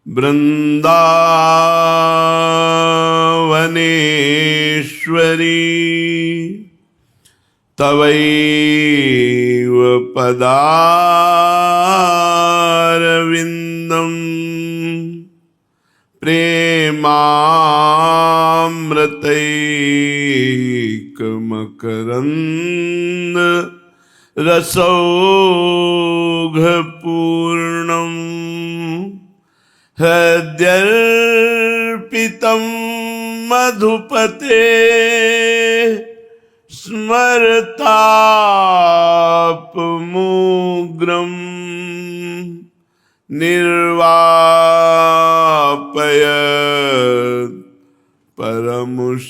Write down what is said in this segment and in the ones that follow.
वृंदावनेश्वरी तवैव पदारविन्दम् प्रेमामृतैकमकरन्द रसौघपूर्णम् हृद्यर्पितं मधुपते स्मरतापमुग्रम् निर्वापयत् परमशीतलमाश्रयामि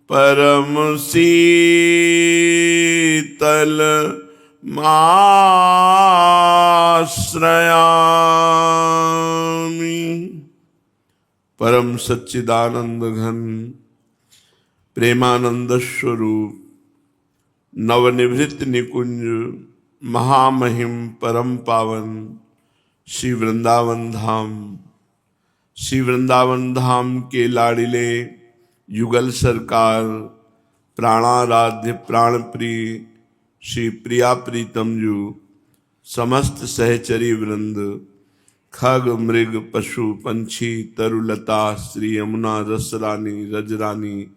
परमशीतलमाश्रयामि। परम सच्चिदानंद घन प्रेमानंद स्वरूप नवनिवृत्त निकुंज महामहिम परम पावन श्री वृंदावन धाम, श्री वृंदावन धाम के लाडिले युगल सरकार प्राणाराध्य प्राणप्रिय श्री प्रिया प्रीतम जू, समस्त सहचरी वृंद, खग मृग पशु पंछी तरुलता श्री यमुना रसरानी रजरानी,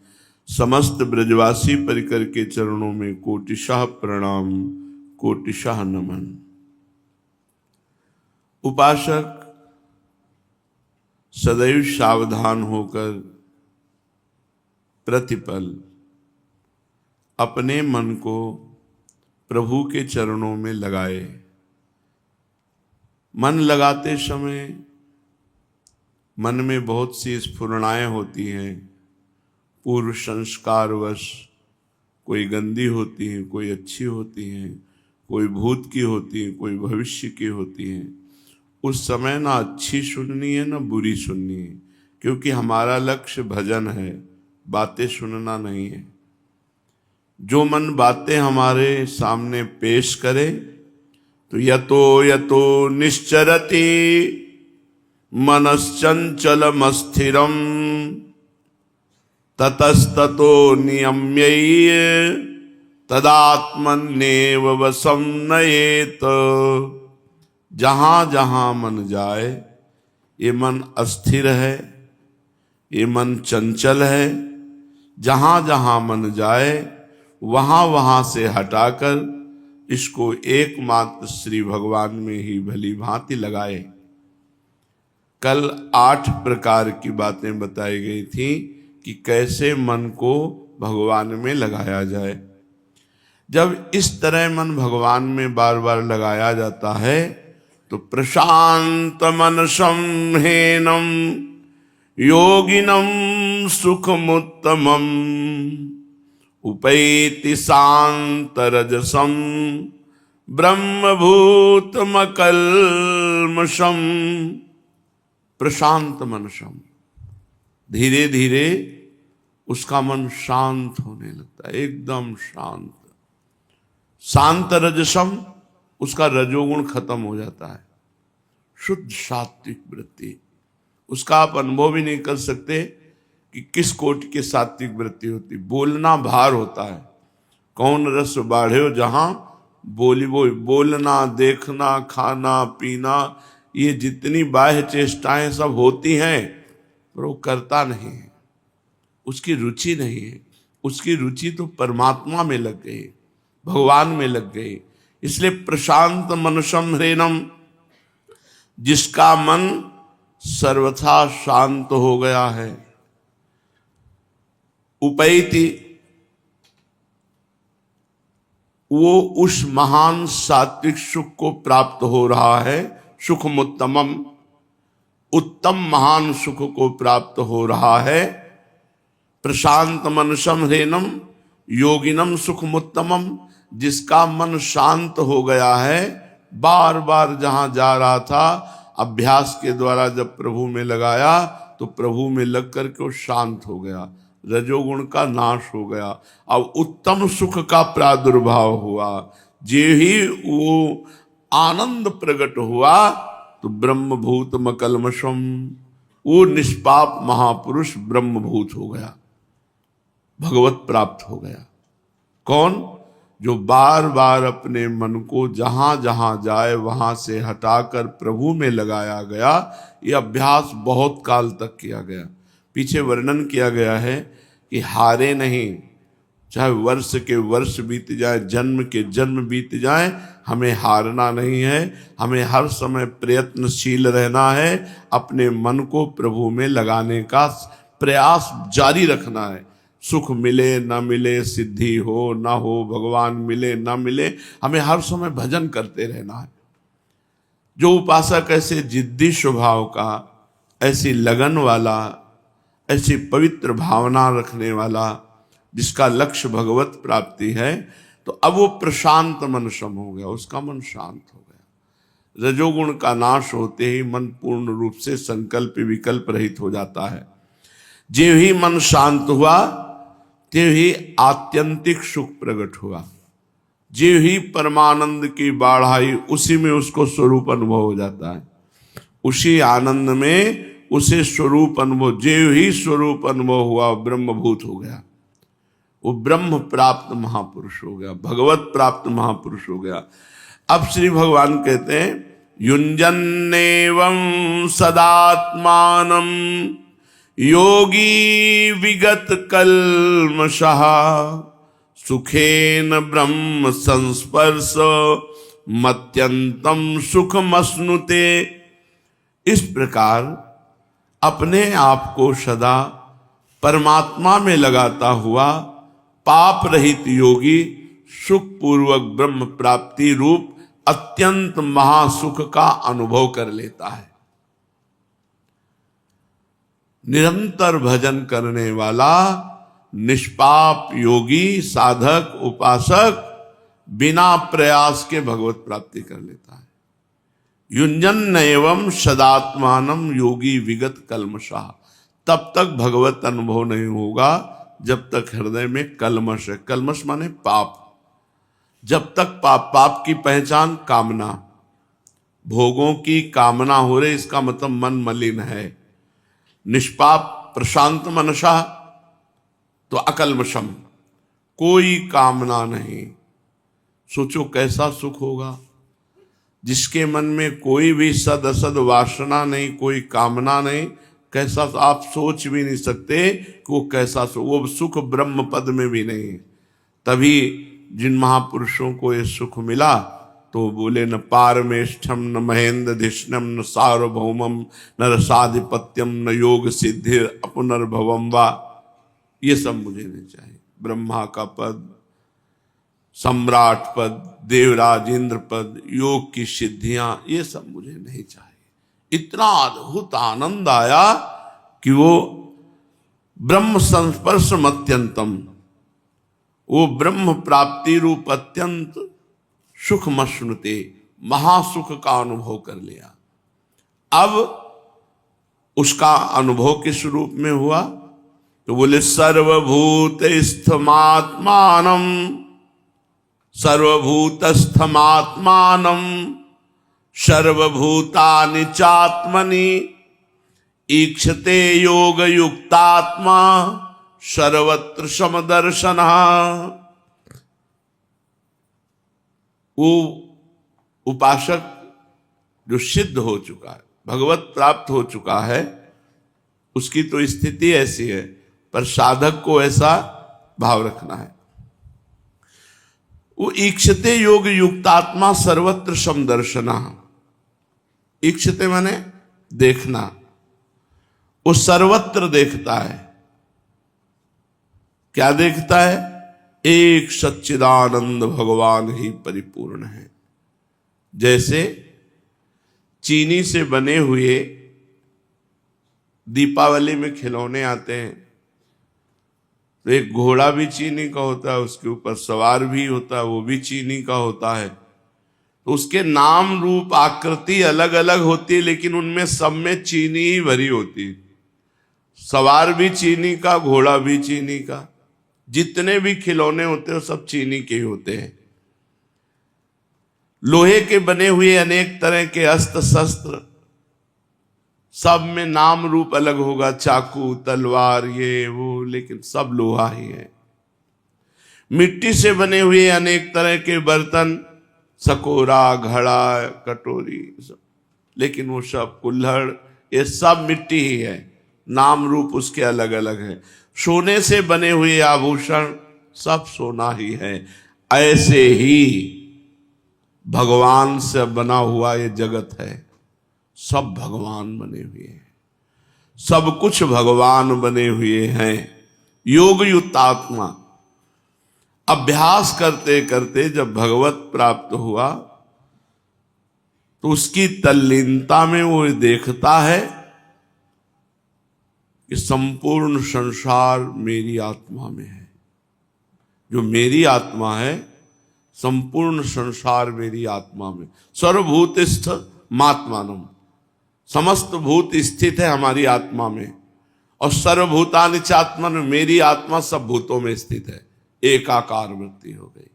समस्त ब्रजवासी परिकर के चरणों में कोटिशाह प्रणाम, कोटिशाह नमन। उपासक सदैव सावधान होकर प्रतिपल अपने मन को प्रभु के चरणों में लगाए। मन लगाते समय मन में बहुत सी स्फुरणाएं होती हैं, पूर्व संस्कारवश कोई गंदी होती हैं, कोई अच्छी होती हैं, कोई भूत की होती है, कोई भविष्य की होती है। उस समय ना अच्छी सुननी है ना बुरी सुननी है, क्योंकि हमारा लक्ष्य भजन है, बातें सुनना नहीं है। जो मन बातें हमारे सामने पेश करे तो यतो यतो निश्चरति मनश्चंचलमस्थिरम ततस्ततो नियम्य तदात्मन्येव वशं नयेत। जहां जहां मन जाए, ये मन अस्थिर है, ये मन चंचल है, जहां जहां मन जाए वहां वहां से हटाकर इसको एकमात्र श्री भगवान में ही भली भांति लगाए। कल 8 प्रकार की बातें बताई गई थी कि कैसे मन को भगवान में लगाया जाए। जब इस तरह मन भगवान में बार बार लगाया जाता है तो प्रशांत मनसं ह्येनं योगिनं सुखमुत्तमम् उपैति शांतरजसं ब्रह्मभूतमकल्मषं। प्रशांत मनसं, धीरे धीरे उसका मन शांत होने लगता है, एकदम शांत। शांत रजसम, उसका रजोगुण खत्म हो जाता है, शुद्ध सात्विक वृत्ति। उसका आप अनुभव भी नहीं कर सकते कि किस कोटि की सात्विक वृत्ति होती। बोलना भार होता है, कौन रस बाढ़े जहां बोली बोल। बोलना, देखना, खाना पीना, ये जितनी बाह्य चेष्टाएं सब होती हैं, पर वो करता नहीं है, उसकी रुचि नहीं है। उसकी रुचि तो परमात्मा में लग गई, भगवान में लग गई। इसलिए प्रशांत मनसं ह्येनं, जिसका मन सर्वथा शांत हो गया है। उपैति, वो उस महान सात्विक सुख को प्राप्त हो रहा है। सुखमुत्तमम, उत्तम महान सुख को प्राप्त हो रहा है। प्रशांत मनसं ह्येनं योगिनम सुखमुत्तमम, जिसका मन शांत हो गया है। बार बार जहां जा रहा था, अभ्यास के द्वारा जब प्रभु में लगाया तो प्रभु में लग करके वो शांत हो गया। रजोगुण का नाश हो गया। अब उत्तम सुख का प्रादुर्भाव हुआ। जे ही वो आनंद प्रकट हुआ तो ब्रह्मभूत मकलमशम, वो निष्पाप महापुरुष ब्रह्मभूत हो गया, भगवत प्राप्त हो गया। कौन? जो बार बार अपने मन को जहां जहां जाए वहां से हटाकर प्रभु में लगाया गया। यह अभ्यास बहुत काल तक किया गया। पीछे वर्णन किया गया है कि हारे नहीं, चाहे वर्ष के वर्ष बीत जाए, जन्म के जन्म बीत जाए, हमें हारना नहीं है। हमें हर समय प्रयत्नशील रहना है, अपने मन को प्रभु में लगाने का प्रयास जारी रखना है। सुख मिले ना मिले, सिद्धि हो ना हो, भगवान मिले ना मिले, हमें हर समय भजन करते रहना है। जो उपासक ऐसे जिद्दी स्वभाव का, ऐसी लगन वाला, ऐसी पवित्र भावना रखने वाला, जिसका लक्ष्य भगवत प्राप्ति है, तो अब वो प्रशांत मन सम हो गया, उसका मन शांत हो गया। रजोगुण का नाश होते ही मन पूर्ण रूप से संकल्प विकल्प रहित हो जाता है। जो ही मन शांत हुआ ते ही आत्यंतिक सुख प्रकट हुआ। जो ही परमानंद की बाढ़ आई, उसी में उसको स्वरूप अनुभव हो जाता है। उसी आनंद में उसे स्वरूप अनुभव, जो ही स्वरूप अनुभव हुआ, ब्रह्मभूत हो गया। वो ब्रह्म प्राप्त महापुरुष हो गया, भगवत प्राप्त महापुरुष हो गया। अब श्री भगवान कहते हैं, युञ्जन्नेवं सदात्मानं योगी विगत कल्मषः सुखेन ब्रह्म संस्पर्श मत्यंतम सुखमश्नुते। इस प्रकार अपने आप को सदा परमात्मा में लगाता हुआ पाप रहित योगी सुख पूर्वक ब्रह्म प्राप्ति रूप अत्यंत महासुख का अनुभव कर लेता है। निरंतर भजन करने वाला निष्पाप योगी, साधक, उपासक बिना प्रयास के भगवत प्राप्ति कर लेता है। युञ्जन एवं सदात्मानम योगी विगत कल्मषः। तब तक भगवत अनुभव नहीं होगा जब तक हृदय में कल्मष है। कल्मष माने पाप। जब तक पाप की पहचान कामना, भोगों की कामना हो रही, इसका मतलब मन मलिन है। निष्पाप प्रशांत मनसा तो अकल्मषम, कोई कामना नहीं। सोचो कैसा सुख होगा जिसके मन में कोई भी सद असद वासना नहीं, कोई कामना नहीं। कैसा, आप सोच भी नहीं सकते कि वो कैसा सुख, वो सुख ब्रह्म पद में भी नहीं। तभी जिन महापुरुषों को ये सुख मिला तो बोले, न पारमेष्ठम न महेंद्र धिष्णम न सार्वभौमम न रसाधिपत्यम न योग सिद्धिर अपुनर्भवम वा। ये सब मुझे नहीं चाहिए। ब्रह्मा का पद, सम्राट पद, देवराज इंद्र पद, योग की सिद्धियां, ये सब मुझे नहीं चाहिए। इतना अद्भुत आनंद आया कि वो ब्रह्म संस्पर्श अत्यंतम, वो ब्रह्म प्राप्ति रूप अत्यंत सुख मश्नुते, महासुख का अनुभव कर लिया। अब उसका अनुभव किस रूप में हुआ? तो बोले सर्वभूत स्थमात्मानम, सर्वभूत स्थमात्मानम सर्वभूतानि चात्मनि ईक्षते योग युक्तात्मा सर्वत्र समदर्शनः। वो उपासक जो सिद्ध हो चुका है, भगवत प्राप्त हो चुका है, उसकी तो स्थिति ऐसी है, पर साधक को ऐसा भाव रखना है। वो ईक्षते योग युक्तात्मा सर्वत्र समदर्शनः। ईक्षते माने देखना, वो सर्वत्र देखता है। क्या देखता है? एक सच्चिदानंद भगवान ही परिपूर्ण है। जैसे चीनी से बने हुए दीपावली में खिलौने आते हैं, तो एक घोड़ा भी चीनी का होता है, उसके ऊपर सवार भी होता है, वो भी चीनी का होता है। तो उसके नाम रूप आकृति अलग अलग होती है, लेकिन उनमें सब में चीनी ही भरी होती है। सवार भी चीनी का, घोड़ा भी चीनी का, जितने भी खिलौने होते हैं सब चीनी के ही होते हैं। लोहे के बने हुए अनेक तरह के अस्त्र शस्त्र, सब में नाम रूप अलग होगा, चाकू तलवार ये वो, लेकिन सब लोहा ही है। मिट्टी से बने हुए अनेक तरह के बर्तन, सकोरा, घड़ा, कटोरी, सब, लेकिन वो सब कुल्हड़, ये सब मिट्टी ही है, नाम रूप उसके अलग अलग है। सोने से बने हुए आभूषण, सब सोना ही है। ऐसे ही भगवान से बना हुआ ये जगत है, सब भगवान बने हुए हैं, सब कुछ भगवान बने हुए हैं। योग युक्त आत्मा अभ्यास करते करते जब भगवत प्राप्त हुआ तो उसकी तल्लीनता में वो देखता है कि संपूर्ण संसार मेरी आत्मा में है। जो मेरी आत्मा है, संपूर्ण संसार मेरी आत्मा में। सर्वभूतस्थ मात्मानम, समस्त भूत स्थित है हमारी आत्मा में, और सर्वभूतानि चात्मन, मेरी आत्मा सब भूतों में स्थित है। एकाकार वृत्ति हो गई।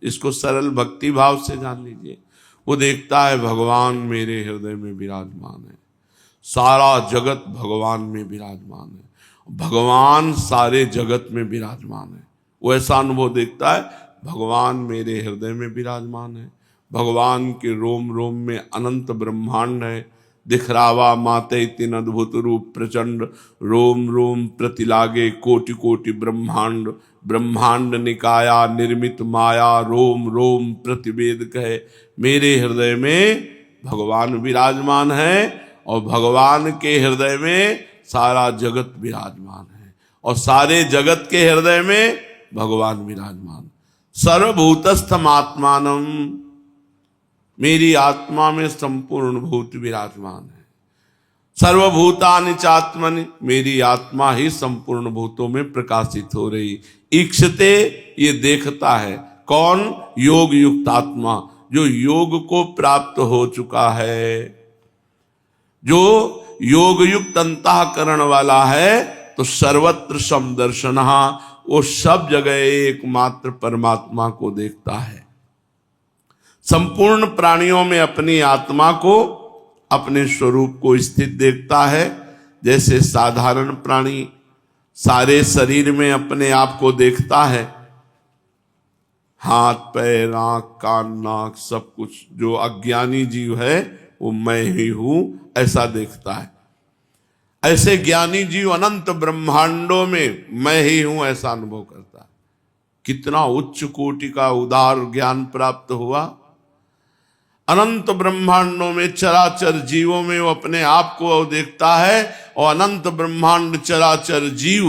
इसको सरल भक्ति भाव से जान लीजिए। वो देखता है भगवान मेरे हृदय में विराजमान है, सारा जगत भगवान में विराजमान है, भगवान सारे जगत में विराजमान है। वो ऐसा अनुभव देखता है, भगवान मेरे हृदय में विराजमान है, भगवान के रोम रोम में अनंत ब्रह्मांड है। दिखरावा माते तीन अद्भुत रूप प्रचंड, रोम रोम प्रतिलागे कोटि कोटि ब्रह्मांड। ब्रह्मांड निकाया निर्मित माया, रोम रोम प्रतिवेद कहे। मेरे हृदय में भगवान विराजमान है, और भगवान के हृदय में सारा जगत विराजमान है, और सारे जगत के हृदय में भगवान विराजमान। सर्वभूतस्थम आत्मानम, मेरी आत्मा में संपूर्ण भूत विराजमान है। सर्वभूतानि चात्मनि, मेरी आत्मा ही संपूर्ण भूतों में प्रकाशित हो रही। ईक्षते, ये देखता है कौन? योग युक्त आत्मा, जो योग को प्राप्त हो चुका है, जो योग युक्त अंतःकरण वाला है। तो सर्वत्र समदर्शनः, वो सब जगह एकमात्र परमात्मा को देखता है। संपूर्ण प्राणियों में अपनी आत्मा को, अपने स्वरूप को स्थित देखता है। जैसे साधारण प्राणी सारे शरीर में अपने आप को देखता है, हाथ पैर आंख कान नाक सब कुछ। जो अज्ञानी जीव है वो मैं ही हूं ऐसा देखता है। ऐसे ज्ञानी जीव अनंत ब्रह्मांडों में मैं ही हूं ऐसा अनुभव करता है। कितना उच्च कोटि का उदार ज्ञान प्राप्त हुआ। अनंत ब्रह्मांडों में चराचर जीवों में वो अपने आप को देखता है, और अनंत ब्रह्मांड चराचर जीव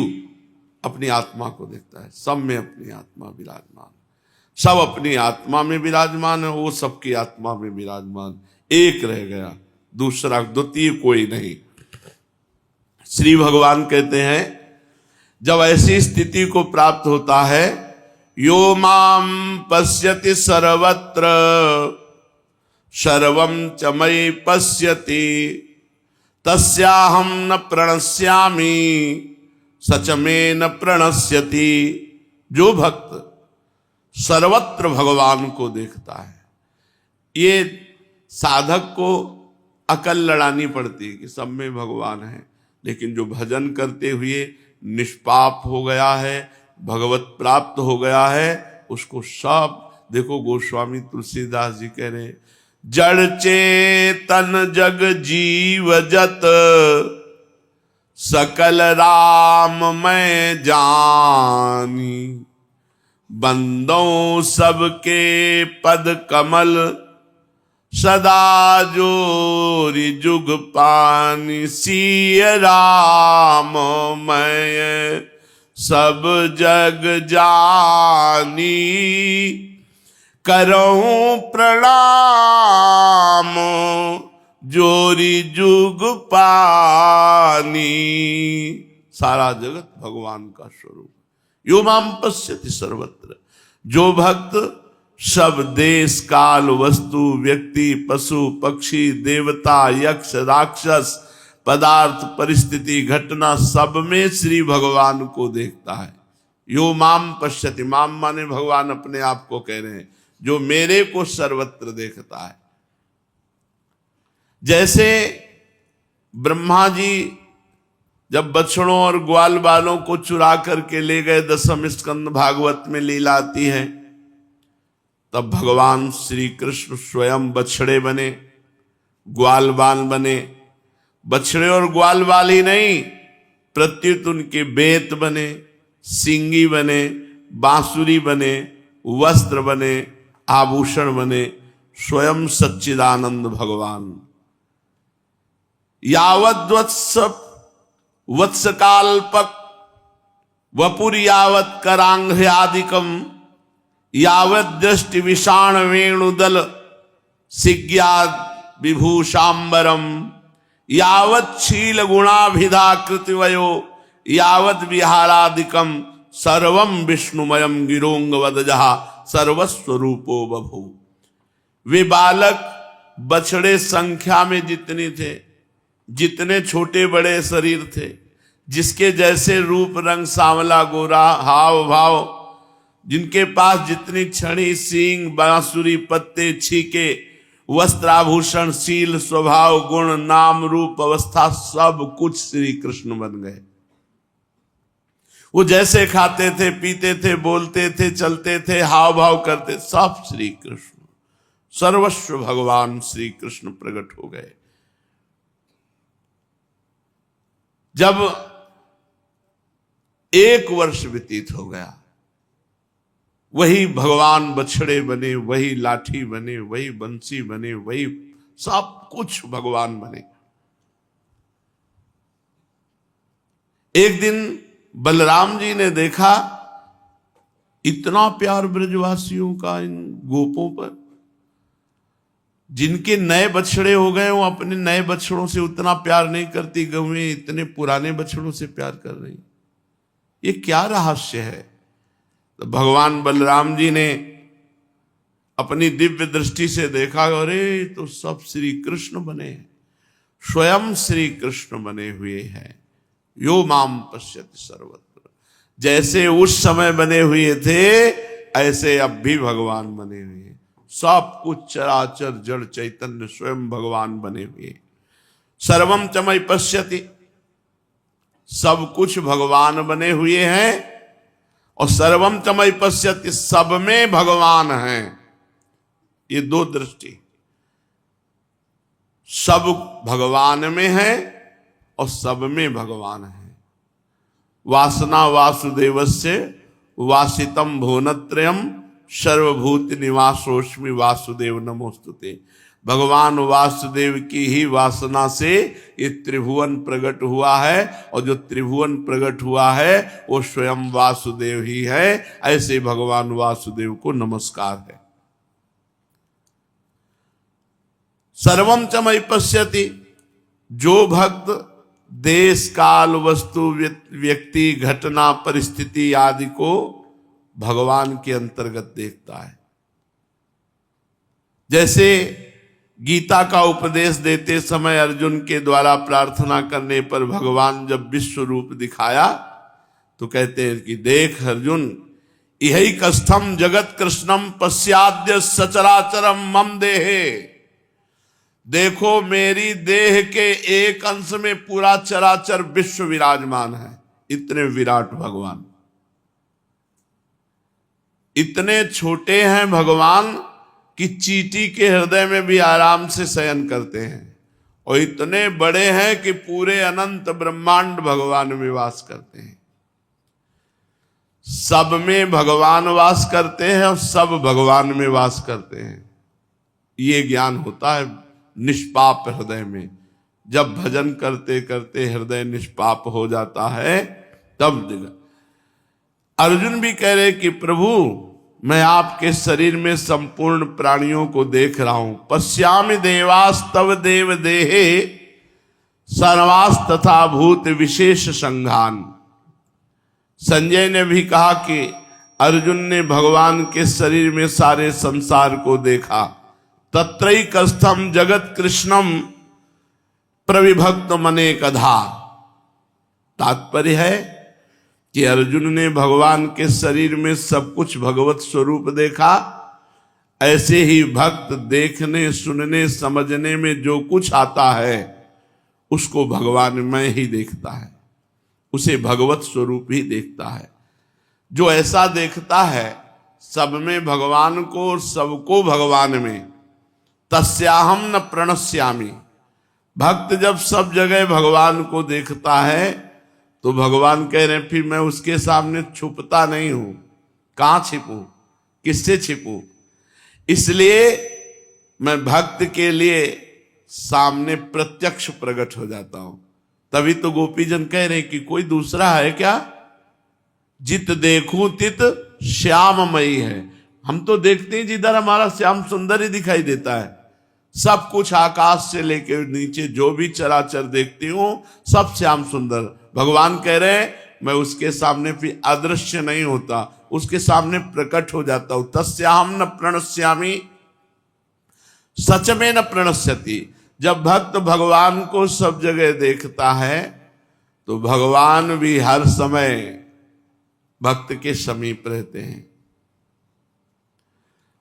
अपनी आत्मा को देखता है। सब में अपनी आत्मा विराजमान, सब अपनी आत्मा में विराजमान है, वो सबकी आत्मा में विराजमान। एक रह गया, दूसरा द्वितीय कोई नहीं। श्री भगवान कहते हैं जब ऐसी स्थिति को प्राप्त होता है, यो माम पश्यति सर्वत्र सर्वं च मयि पश्यति तस्याहं न प्रणश्यामि सच में न प्रणश्यति। जो भक्त सर्वत्र भगवान को देखता है, ये साधक को अकल लड़ानी पड़ती है कि सब में भगवान है, लेकिन जो भजन करते हुए निष्पाप हो गया है, भगवत प्राप्त हो गया है, उसको सब। देखो गोस्वामी तुलसीदास जी कह रहे हैं, जड़ चेतन जग जीव जत सकल राम मैं जानी, बंदों सबके पद कमल सदा जोरी जुग पानी। सिय राम मैं सब जग जानी, करऊं प्रणाम जोरी जुग पानी। सारा जगत भगवान का स्वरूप। यो माम पश्यति सर्वत्र, जो भक्त सब देश काल वस्तु व्यक्ति पशु पक्षी देवता यक्ष राक्षस पदार्थ, परिस्थिति, घटना सब में श्री भगवान को देखता है। यो माम पश्यति, माम माने भगवान अपने आप को कह रहे हैं, जो मेरे को सर्वत्र देखता है। जैसे ब्रह्मा जी जब बछड़ों और ग्वाल बालों को चुरा करके ले गए, दसम स्कंद भागवत में लीला आती है, तब भगवान श्री कृष्ण स्वयं बछड़े बने, ग्वाल बाल बने। बछड़े और ग्वाल बाल ही नहीं, प्रत्युत उनके बेत बने, सिंगी बने, बांसुरी बने, वस्त्र बने, आभूषण बने, स्वयं सच्चिदानंद भगवान। यावद्वत्स वत्सकाल्पक वपुर यावत् करांघ्यादिकम यावत् दृष्टि विषाण वेणुदल सिज्ञाद विभूषांबरम यावत् शील गुणाभिधा कृतिवयो यावत् विहारादिकम सर्वम विष्णुमयम गिरोंग वदजहा सर्वस्वरूपो बभू। वे बालक बछड़े संख्या में जितने थे, जितने छोटे बड़े शरीर थे, जिसके जैसे रूप रंग सांवला गोरा हाव भाव, जिनके पास जितनी छड़ी सींग बांसुरी पत्ते छीके वस्त्राभूषण शील स्वभाव गुण नाम रूप अवस्था सब कुछ श्री कृष्ण बन गए। वो जैसे खाते थे, पीते थे, बोलते थे, चलते थे, हाव भाव करते, सब श्री कृष्ण, सर्वस्व भगवान श्री कृष्ण प्रकट हो गए। जब 1 वर्ष व्यतीत हो गया, वही भगवान बछड़े बने, वही लाठी बने, वही बंसी बने, वही सब कुछ भगवान बने। एक दिन बलराम जी ने देखा इतना प्यार ब्रजवासियों का इन गोपों पर, जिनके नए बछड़े हो गए वो अपने नए बछड़ों से उतना प्यार नहीं करती, गौएं इतने पुराने बछड़ों से प्यार कर रही। ये क्या रहस्य है? तो भगवान बलराम जी ने अपनी दिव्य दृष्टि से देखा, अरे तो सब श्री कृष्ण बने हैं, स्वयं श्री कृष्ण बने हुए हैं। यो माम पश्यति सर्वत्र। जैसे उस समय बने हुए थे ऐसे अब भी भगवान बने हुए हैं। सब कुछ चराचर जड़ चैतन्य स्वयं भगवान बने हुए। सर्वम चमय पश्यति, सब कुछ भगवान बने हुए हैं, और सर्वम चमय पश्यति, सब में भगवान हैं। ये दो दृष्टि, सब भगवान में है और सब में भगवान है। वासना वासुदेवस्य वासितम भुवनत्रयम सर्वभूत निवासोस्मि वासुदेव नमोस्तुते। भगवान वासुदेव की ही वासना से ये त्रिभुवन प्रकट हुआ है, और जो त्रिभुवन प्रकट हुआ है वो स्वयं वासुदेव ही है। ऐसे भगवान वासुदेव को नमस्कार है। सर्वम च मयि पश्यति, जो भक्त देश काल वस्तु व्यक्ति घटना परिस्थिति आदि को भगवान के अंतर्गत देखता है। जैसे गीता का उपदेश देते समय अर्जुन के द्वारा प्रार्थना करने पर भगवान जब विश्व रूप दिखाया तो कहते हैं कि देख अर्जुन, यही कष्टम जगत कृष्णम पश्याद्य सचराचरम मम देहे। देखो मेरी देह के एक अंश में पूरा चराचर विश्व विराजमान है। इतने विराट भगवान, इतने छोटे हैं भगवान कि चींटी के हृदय में भी आराम से शयन करते हैं, और इतने बड़े हैं कि पूरे अनंत ब्रह्मांड भगवान में वास करते हैं। सब में भगवान वास करते हैं और सब भगवान में वास करते हैं। ये ज्ञान होता है निष्पाप हृदय में। जब भजन करते करते हृदय निष्पाप हो जाता है तब अर्जुन भी कह रहे कि प्रभु मैं आपके शरीर में संपूर्ण प्राणियों को देख रहा हूं। पश्यामि देवास तव देव देहे सर्वास तथा भूत विशेष संघान। संजय ने भी कहा कि अर्जुन ने भगवान के शरीर में सारे संसार को देखा। तत्रैकस्थम जगत कृष्णम प्रविभक्त मने कधा। तात्पर्य है कि अर्जुन ने भगवान के शरीर में सब कुछ भगवत स्वरूप देखा, ऐसे ही भक्त देखने सुनने समझने में जो कुछ आता है उसको भगवान में ही देखता है, उसे भगवत स्वरूप ही देखता है। जो ऐसा देखता है सब में भगवान को और सबको भगवान में, तस्याहम न प्रणश्यामि। भक्त जब सब जगह भगवान को देखता है तो भगवान कह रहे हैं फिर मैं उसके सामने छुपता नहीं हूं। कहां छिपूं, किससे छिपूं? इसलिए मैं भक्त के लिए सामने प्रत्यक्ष प्रकट हो जाता हूं। तभी तो गोपीजन कह रहे हैं कि कोई दूसरा है क्या? जित देखूं तित श्याममयी है। हम तो देखते हैं जिधर हमारा श्याम सुंदर ही दिखाई देता है। सब कुछ आकाश से लेकर नीचे जो भी चराचर देखती हूं सब श्याम सुंदर। भगवान कह रहे हैं मैं उसके सामने फिर अदृश्य नहीं होता, उसके सामने प्रकट हो जाता हूं। तस्याहम न प्रणश्यामि सच में न प्रणश्यति। जब भक्त भगवान को सब जगह देखता है तो भगवान भी हर समय भक्त के समीप रहते हैं।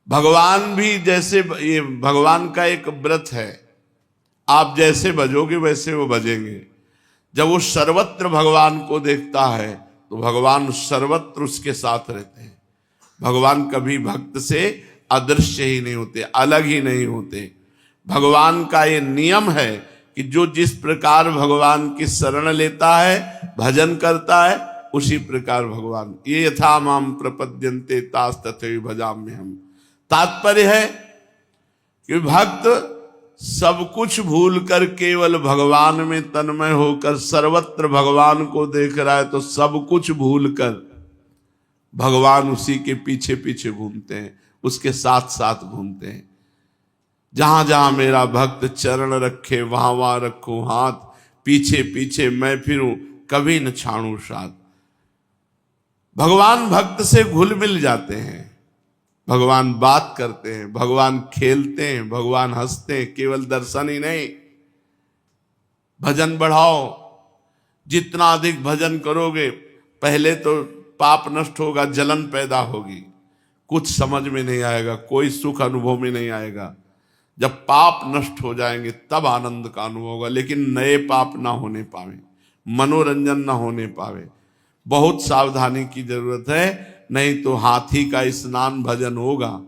भगवान भी जैसे, ये भगवान का एक व्रत है, आप जैसे भजोगे वैसे वो भजेंगे। जब वो सर्वत्र भगवान को देखता है तो भगवान सर्वत्र उसके साथ रहते हैं। भगवान कभी भक्त से अदृश्य ही नहीं होते, अलग ही नहीं होते। भगवान का ये नियम है कि जो जिस प्रकार भगवान की शरण लेता है, भजन करता है, उसी प्रकार भगवान, ये यथा माम प्रपद्यन्ते तास तथैव भजाम्यहम्। तात्पर्य है कि भक्त सब कुछ भूल कर केवल भगवान में तन्मय होकर सर्वत्र भगवान को देख रहा है तो सब कुछ भूल कर भगवान उसी के पीछे पीछे घूमते हैं, उसके साथ साथ घूमते हैं। जहां जहां मेरा भक्त चरण रखे वहां वहां रखूं हाथ, पीछे पीछे मैं फिरूं, कभी न छाड़ू साथ। भगवान भक्त से घुल मिल जाते हैं, भगवान बात करते हैं, भगवान खेलते हैं, भगवान हंसते हैं। केवल दर्शन ही नहीं, भजन बढ़ाओ। जितना अधिक भजन करोगे पहले तो पाप नष्ट होगा, जलन पैदा होगी, कुछ समझ में नहीं आएगा, कोई सुख अनुभव में नहीं आएगा। जब पाप नष्ट हो जाएंगे तब आनंद का अनुभव होगा। लेकिन नए पाप ना होने पावे, मनोरंजन ना होने पावे, बहुत सावधानी की जरूरत है। नहीं तो हाथी का स्नान भजन होगा।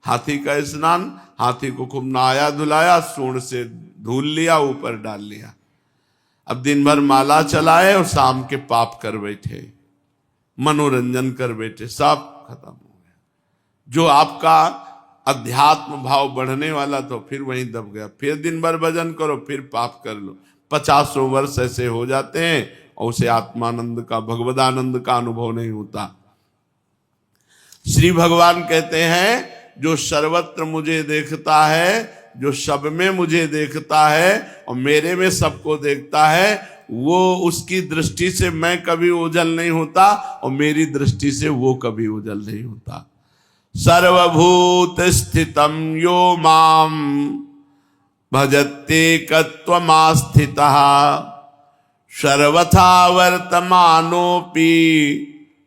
हाथी का स्नान, हाथी को खूब नहाया धुलाया, सूंड से धूल लिया, ऊपर डाल लिया। अब दिन भर माला चलाए और शाम के पाप कर बैठे, मनोरंजन कर बैठे, सब खत्म हो गया। जो आपका अध्यात्म भाव बढ़ने वाला तो फिर वहीं दब गया। फिर दिन भर भजन करो, फिर पाप कर लो। 50 वर्ष ऐसे हो जाते हैं और उसे आत्मानंद का, भगवदानंद का अनुभव नहीं होता। श्री भगवान कहते हैं जो सर्वत्र मुझे देखता है, जो सब में मुझे देखता है और मेरे में सबको देखता है, वो उसकी दृष्टि से मैं कभी ओझल नहीं होता और मेरी दृष्टि से वो कभी ओझल नहीं होता। सर्वभूत स्थितम यो माम भजत्येकत्वमास्थितः सर्वथा वर्तमानोपि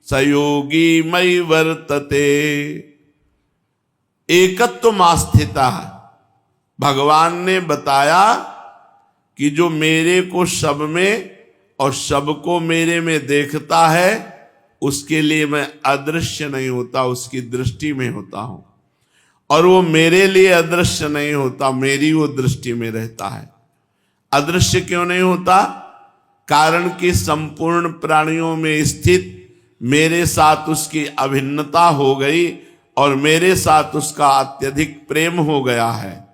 सयोगी मयि वर्तते। एकत्वमास्थितः, भगवान ने बताया कि जो मेरे को सब में और सबको मेरे में देखता है उसके लिए मैं अदृश्य नहीं होता, उसकी दृष्टि में होता हूं। और वो मेरे लिए अदृश्य नहीं होता, मेरी वो दृष्टि में रहता है। अदृश्य क्यों नहीं होता? कारण कि संपूर्ण प्राणियों में स्थित मेरे साथ उसकी अभिन्नता हो गई और मेरे साथ उसका अत्यधिक प्रेम हो गया है।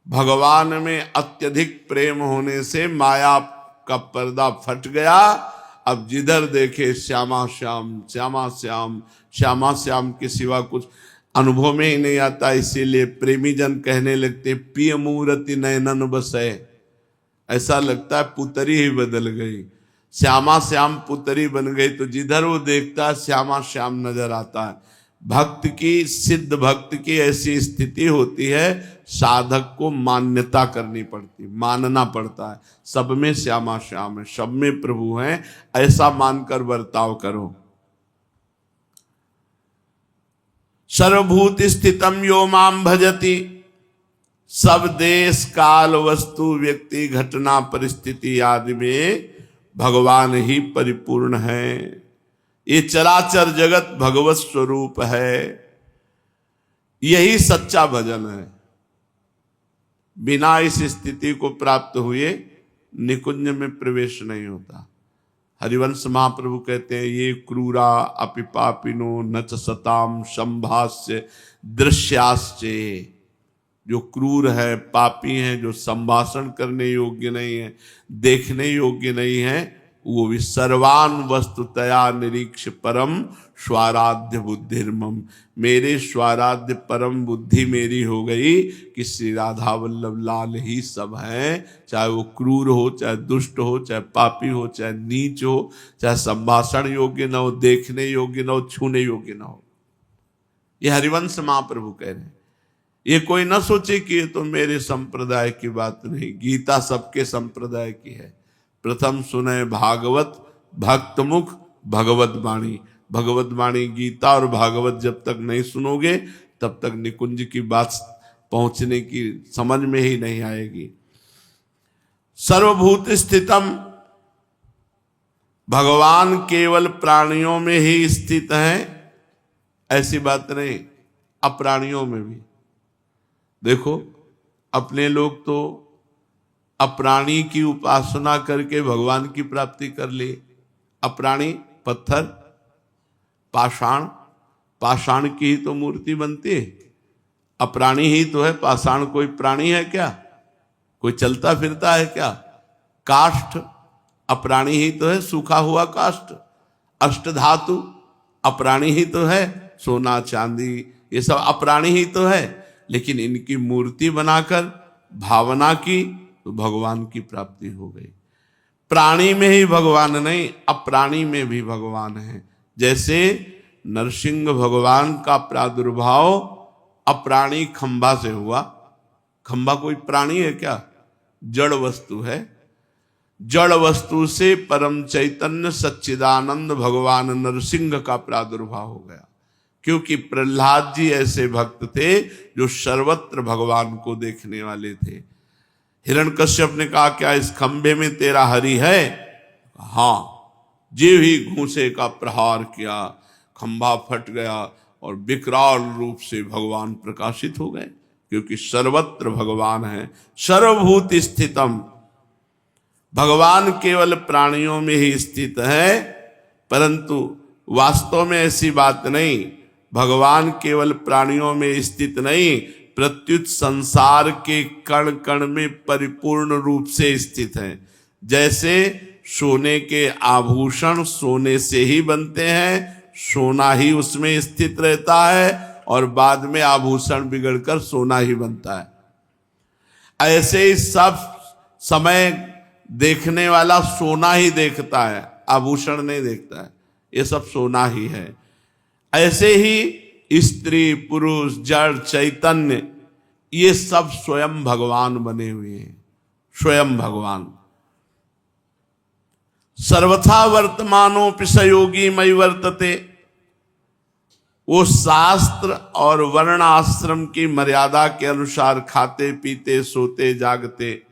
भगवान में अत्यधिक प्रेम होने से माया का पर्दा फट गया। अब जिधर देखे श्यामा श्याम, श्यामा श्याम, श्यामा श्याम के सिवा कुछ अनुभव में ही नहीं आता। इसीलिए प्रेमी जन कहने लगते पिय मूर्ति नयनन बसे। ऐसा लगता है पुतरी ही बदल गई, श्यामा श्याम पुतरी बन गई। तो जिधर वो देखता है श्यामा श्याम नजर आता है। भक्त की, सिद्ध भक्त की ऐसी स्थिति होती है, साधक को मान्यता करनी पड़ती, मानना पड़ता है। सब में श्यामा श्याम है, सब में प्रभु हैं, ऐसा मानकर बर्ताव करो। सर्वभूत स्थितम यो माम भजति, सब देश काल वस्तु व्यक्ति घटना परिस्थिति आदि में भगवान ही परिपूर्ण है। ये चराचर जगत भगवत स्वरूप है। यही सच्चा भजन है। बिना इस स्थिति को प्राप्त हुए निकुंज में प्रवेश नहीं होता। हरिवंश महाप्रभु कहते हैं, ये क्रूरा अपि पापिनो न च सताम संभाष्य दृश्याश्चे। जो क्रूर है, पापी हैं, जो संभाषण करने योग्य नहीं है, देखने योग्य नहीं है, वो भी सर्वान वस्तुतया निरीक्ष परम स्वाराध्य बुद्धिर्मम। मेरे स्वाराध्य परम बुद्धि मेरी हो गई कि श्री राधा वल्लभ लाल ही सब हैं। चाहे वो क्रूर हो, चाहे दुष्ट हो, चाहे पापी हो, चाहे नीच हो, चाहे संभाषण योग्य न हो, देखने योग्य न हो, छूने योग्य न हो। ये हरिवंश महाप्रभु कह रहे हैं। ये कोई न सोचे कि ये तो मेरे संप्रदाय की बात नहीं, गीता सबके संप्रदाय की है। प्रथम सुने भागवत भक्त मुख भगवत वाणी। भगवत वाणी गीता और भागवत जब तक नहीं सुनोगे तब तक निकुंज की बात पहुंचने की समझ में ही नहीं आएगी। सर्वभूत स्थितम, भगवान केवल प्राणियों में ही स्थित हैं ऐसी बात नहीं, अप्राणियों में भी। देखो, अपने लोग तो अप्राणी की उपासना करके भगवान की प्राप्ति कर ली। अप्राणी पत्थर, पाषाण, पाषाण की ही तो मूर्ति बनती है। अप्राणी ही तो है पाषाण। कोई प्राणी है क्या? कोई चलता फिरता है क्या? काष्ठ अप्राणी ही तो है, सूखा हुआ काष्ठ। अष्टधातु अप्राणी ही तो है, सोना चांदी ये सब अप्राणी ही तो है। लेकिन इनकी मूर्ति बनाकर भावना की तो भगवान की प्राप्ति हो गई। प्राणी में ही भगवान नहीं, अप्राणी में भी भगवान है। जैसे नरसिंह भगवान का प्रादुर्भाव अप्राणी खंभा से हुआ। खंभा कोई प्राणी है क्या? जड़ वस्तु है। जड़ वस्तु से परम चैतन्य सच्चिदानंद भगवान नरसिंह का प्रादुर्भाव हो गया। क्योंकि प्रहलाद जी ऐसे भक्त थे जो सर्वत्र भगवान को देखने वाले थे। हिरण्यकश्यप ने कहा, क्या इस खंभे में तेरा हरि है? हाँ। जीव ही घूंसे का प्रहार किया, खंभा फट गया और विकराल रूप से भगवान प्रकाशित हो गए। क्योंकि सर्वत्र भगवान है। सर्वभूत स्थितम, भगवान केवल प्राणियों में ही स्थित है, परंतु वास्तव में ऐसी बात नहीं। भगवान केवल प्राणियों में स्थित नहीं, प्रत्युत संसार के कण कण में परिपूर्ण रूप से स्थित है। जैसे सोने के आभूषण सोने से ही बनते हैं, सोना ही उसमें स्थित रहता है और बाद में आभूषण बिगड़कर सोना ही बनता है। ऐसे ही सब समय देखने वाला सोना ही देखता है, आभूषण नहीं देखता है। ये सब सोना ही है। ऐसे ही स्त्री पुरुष जड़ चैतन्य ये सब स्वयं भगवान बने हुए हैं। स्वयं भगवान सर्वथा वर्तमानों सहयोगी मई वर्तते। वो शास्त्र और वर्ण आश्रम की मर्यादा के अनुसार खाते पीते सोते जागते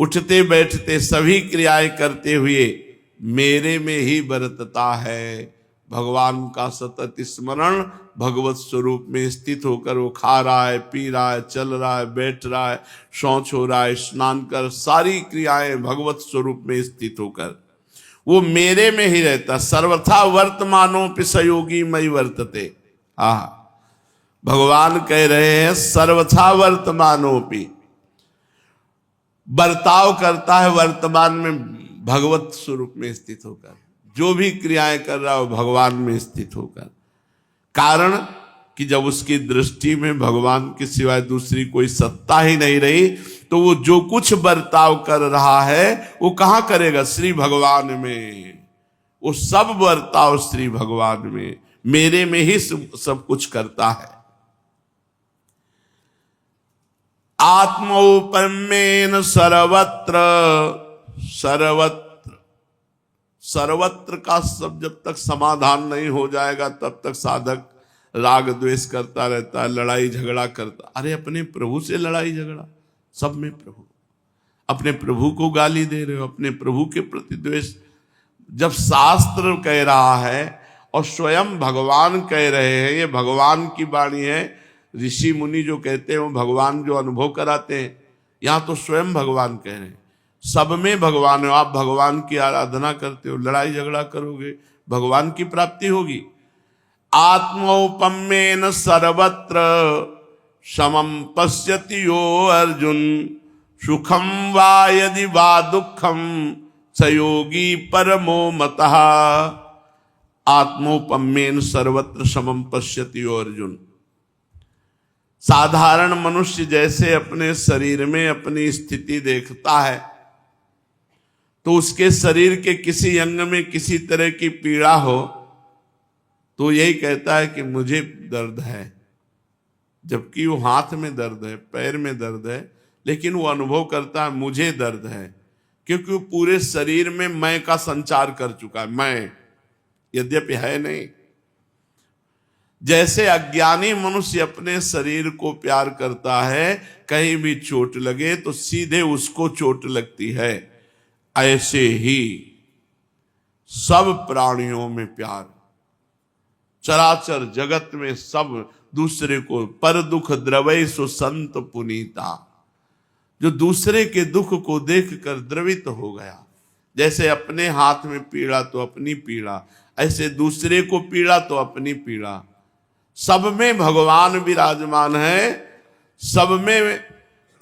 उठते बैठते सभी क्रियाएं करते हुए मेरे में ही बरतता है। भगवान का सतत स्मरण, भगवत स्वरूप में स्थित होकर वो खा रहा है, पी रहा है, चल रहा है, बैठ रहा है, शौच हो रहा है, स्नान कर, सारी क्रियाएं भगवत स्वरूप में स्थित होकर वो मेरे में ही रहता। सर्वथा वर्तमानों पे सहयोगी मई वर्तते। भगवान कह रहे हैं सर्वथा वर्तमानों पे बर्ताव करता है वर्तमान में भगवत स्वरूप में स्थित होकर। जो भी क्रियाएं कर रहा हो भगवान में स्थित होकर। कारण कि जब उसकी दृष्टि में भगवान के सिवाय दूसरी कोई सत्ता ही नहीं रही तो वो जो कुछ बर्ताव कर रहा है वो कहां करेगा? श्री भगवान में। वो सब बर्ताव श्री भगवान में। मेरे में ही सब कुछ करता है। आत्मौपम्येन सर्वत्र, सर्वत्र, सर्वत्र का सब जब तक समाधान नहीं हो जाएगा तब तक साधक राग द्वेष करता रहता है, लड़ाई झगड़ा करता। अरे अपने प्रभु से लड़ाई झगड़ा, सब में प्रभु, अपने प्रभु को गाली दे रहे हो, अपने प्रभु के प्रति द्वेष। जब शास्त्र कह रहा है और स्वयं भगवान कह रहे हैं, ये भगवान की वाणी है। ऋषि मुनि जो कहते हैं वो भगवान जो अनुभव कराते हैं, यहां तो स्वयं भगवान कह रहे हैं। सब में भगवान हो, आप भगवान की आराधना करते हो, लड़ाई झगड़ा करोगे भगवान की प्राप्ति होगी। आत्मौपम्येन सर्वत्र समम पश्यति यो अर्जुन, सुखम वा यदि वा दुखम स योगी परमो मतः। आत्मौपम्येन सर्वत्र समम पश्यति यो अर्जुन। साधारण मनुष्य जैसे अपने शरीर में अपनी स्थिति देखता है तो उसके शरीर के किसी अंग में किसी तरह की पीड़ा हो तो यही कहता है कि मुझे दर्द है, जबकि वो हाथ में दर्द है, पैर में दर्द है, लेकिन वो अनुभव करता है मुझे दर्द है, क्योंकि वो पूरे शरीर में मैं का संचार कर चुका है। मैं यद्यपि है नहीं। जैसे अज्ञानी मनुष्य अपने शरीर को प्यार करता है, कहीं भी चोट लगे तो सीधे उसको चोट लगती है, ऐसे ही सब प्राणियों में प्यार, चराचर जगत में सब दूसरे को। पर दुख द्रवै सो संत पुनीता, जो दूसरे के दुख को देखकर द्रवित हो गया। जैसे अपने हाथ में पीड़ा तो अपनी पीड़ा, ऐसे दूसरे को पीड़ा तो अपनी पीड़ा। सब में भगवान विराजमान है, सब में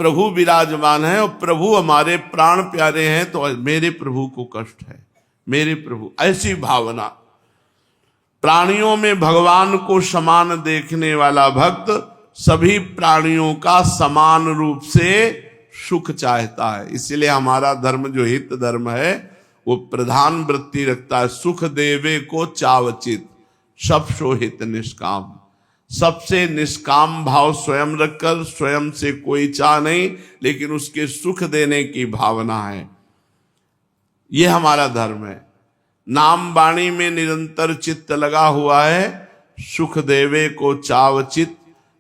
प्रभु विराजमान है, और प्रभु हमारे प्राण प्यारे हैं तो मेरे प्रभु को कष्ट है, मेरे प्रभु, ऐसी भावना। प्राणियों में भगवान को समान देखने वाला भक्त सभी प्राणियों का समान रूप से सुख चाहता है। इसलिए हमारा धर्म जो हित धर्म है वो प्रधान वृत्ति रखता है, सुख देवे को चावचित सब सोहित निष्काम। सबसे निष्काम भाव स्वयं रखकर, स्वयं से कोई चाह नहीं, लेकिन उसके सुख देने की भावना है। ये हमारा धर्म है। नाम वाणी में निरंतर चित्त लगा हुआ है, सुख देवे को चावचित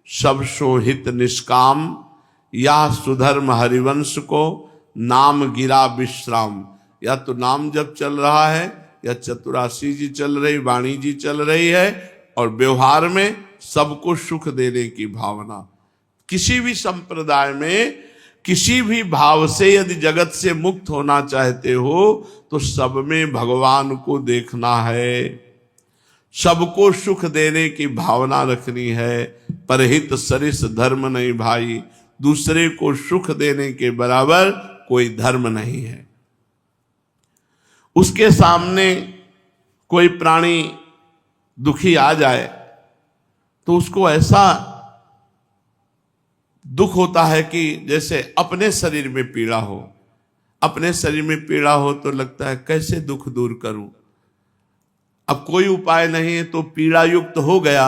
सब सोहित निष्काम। या सुधर्म हरिवंश को नाम गिरा विश्राम। या तो नाम जब चल रहा है, या चतुरासी जी चल रही, वाणी जी चल रही है, और व्यवहार में सबको सुख देने की भावना। किसी भी संप्रदाय में किसी भी भाव से यदि जगत से मुक्त होना चाहते हो तो सब में भगवान को देखना है, सबको सुख देने की भावना रखनी है। परहित सरिस धर्म नहीं भाई, दूसरे को सुख देने के बराबर कोई धर्म नहीं है। उसके सामने कोई प्राणी दुखी आ जाए तो उसको ऐसा दुख होता है कि जैसे अपने शरीर में पीड़ा हो। अपने शरीर में पीड़ा हो तो लगता है कैसे दुख दूर करूं, अब कोई उपाय नहीं है तो पीड़ा युक्त हो गया।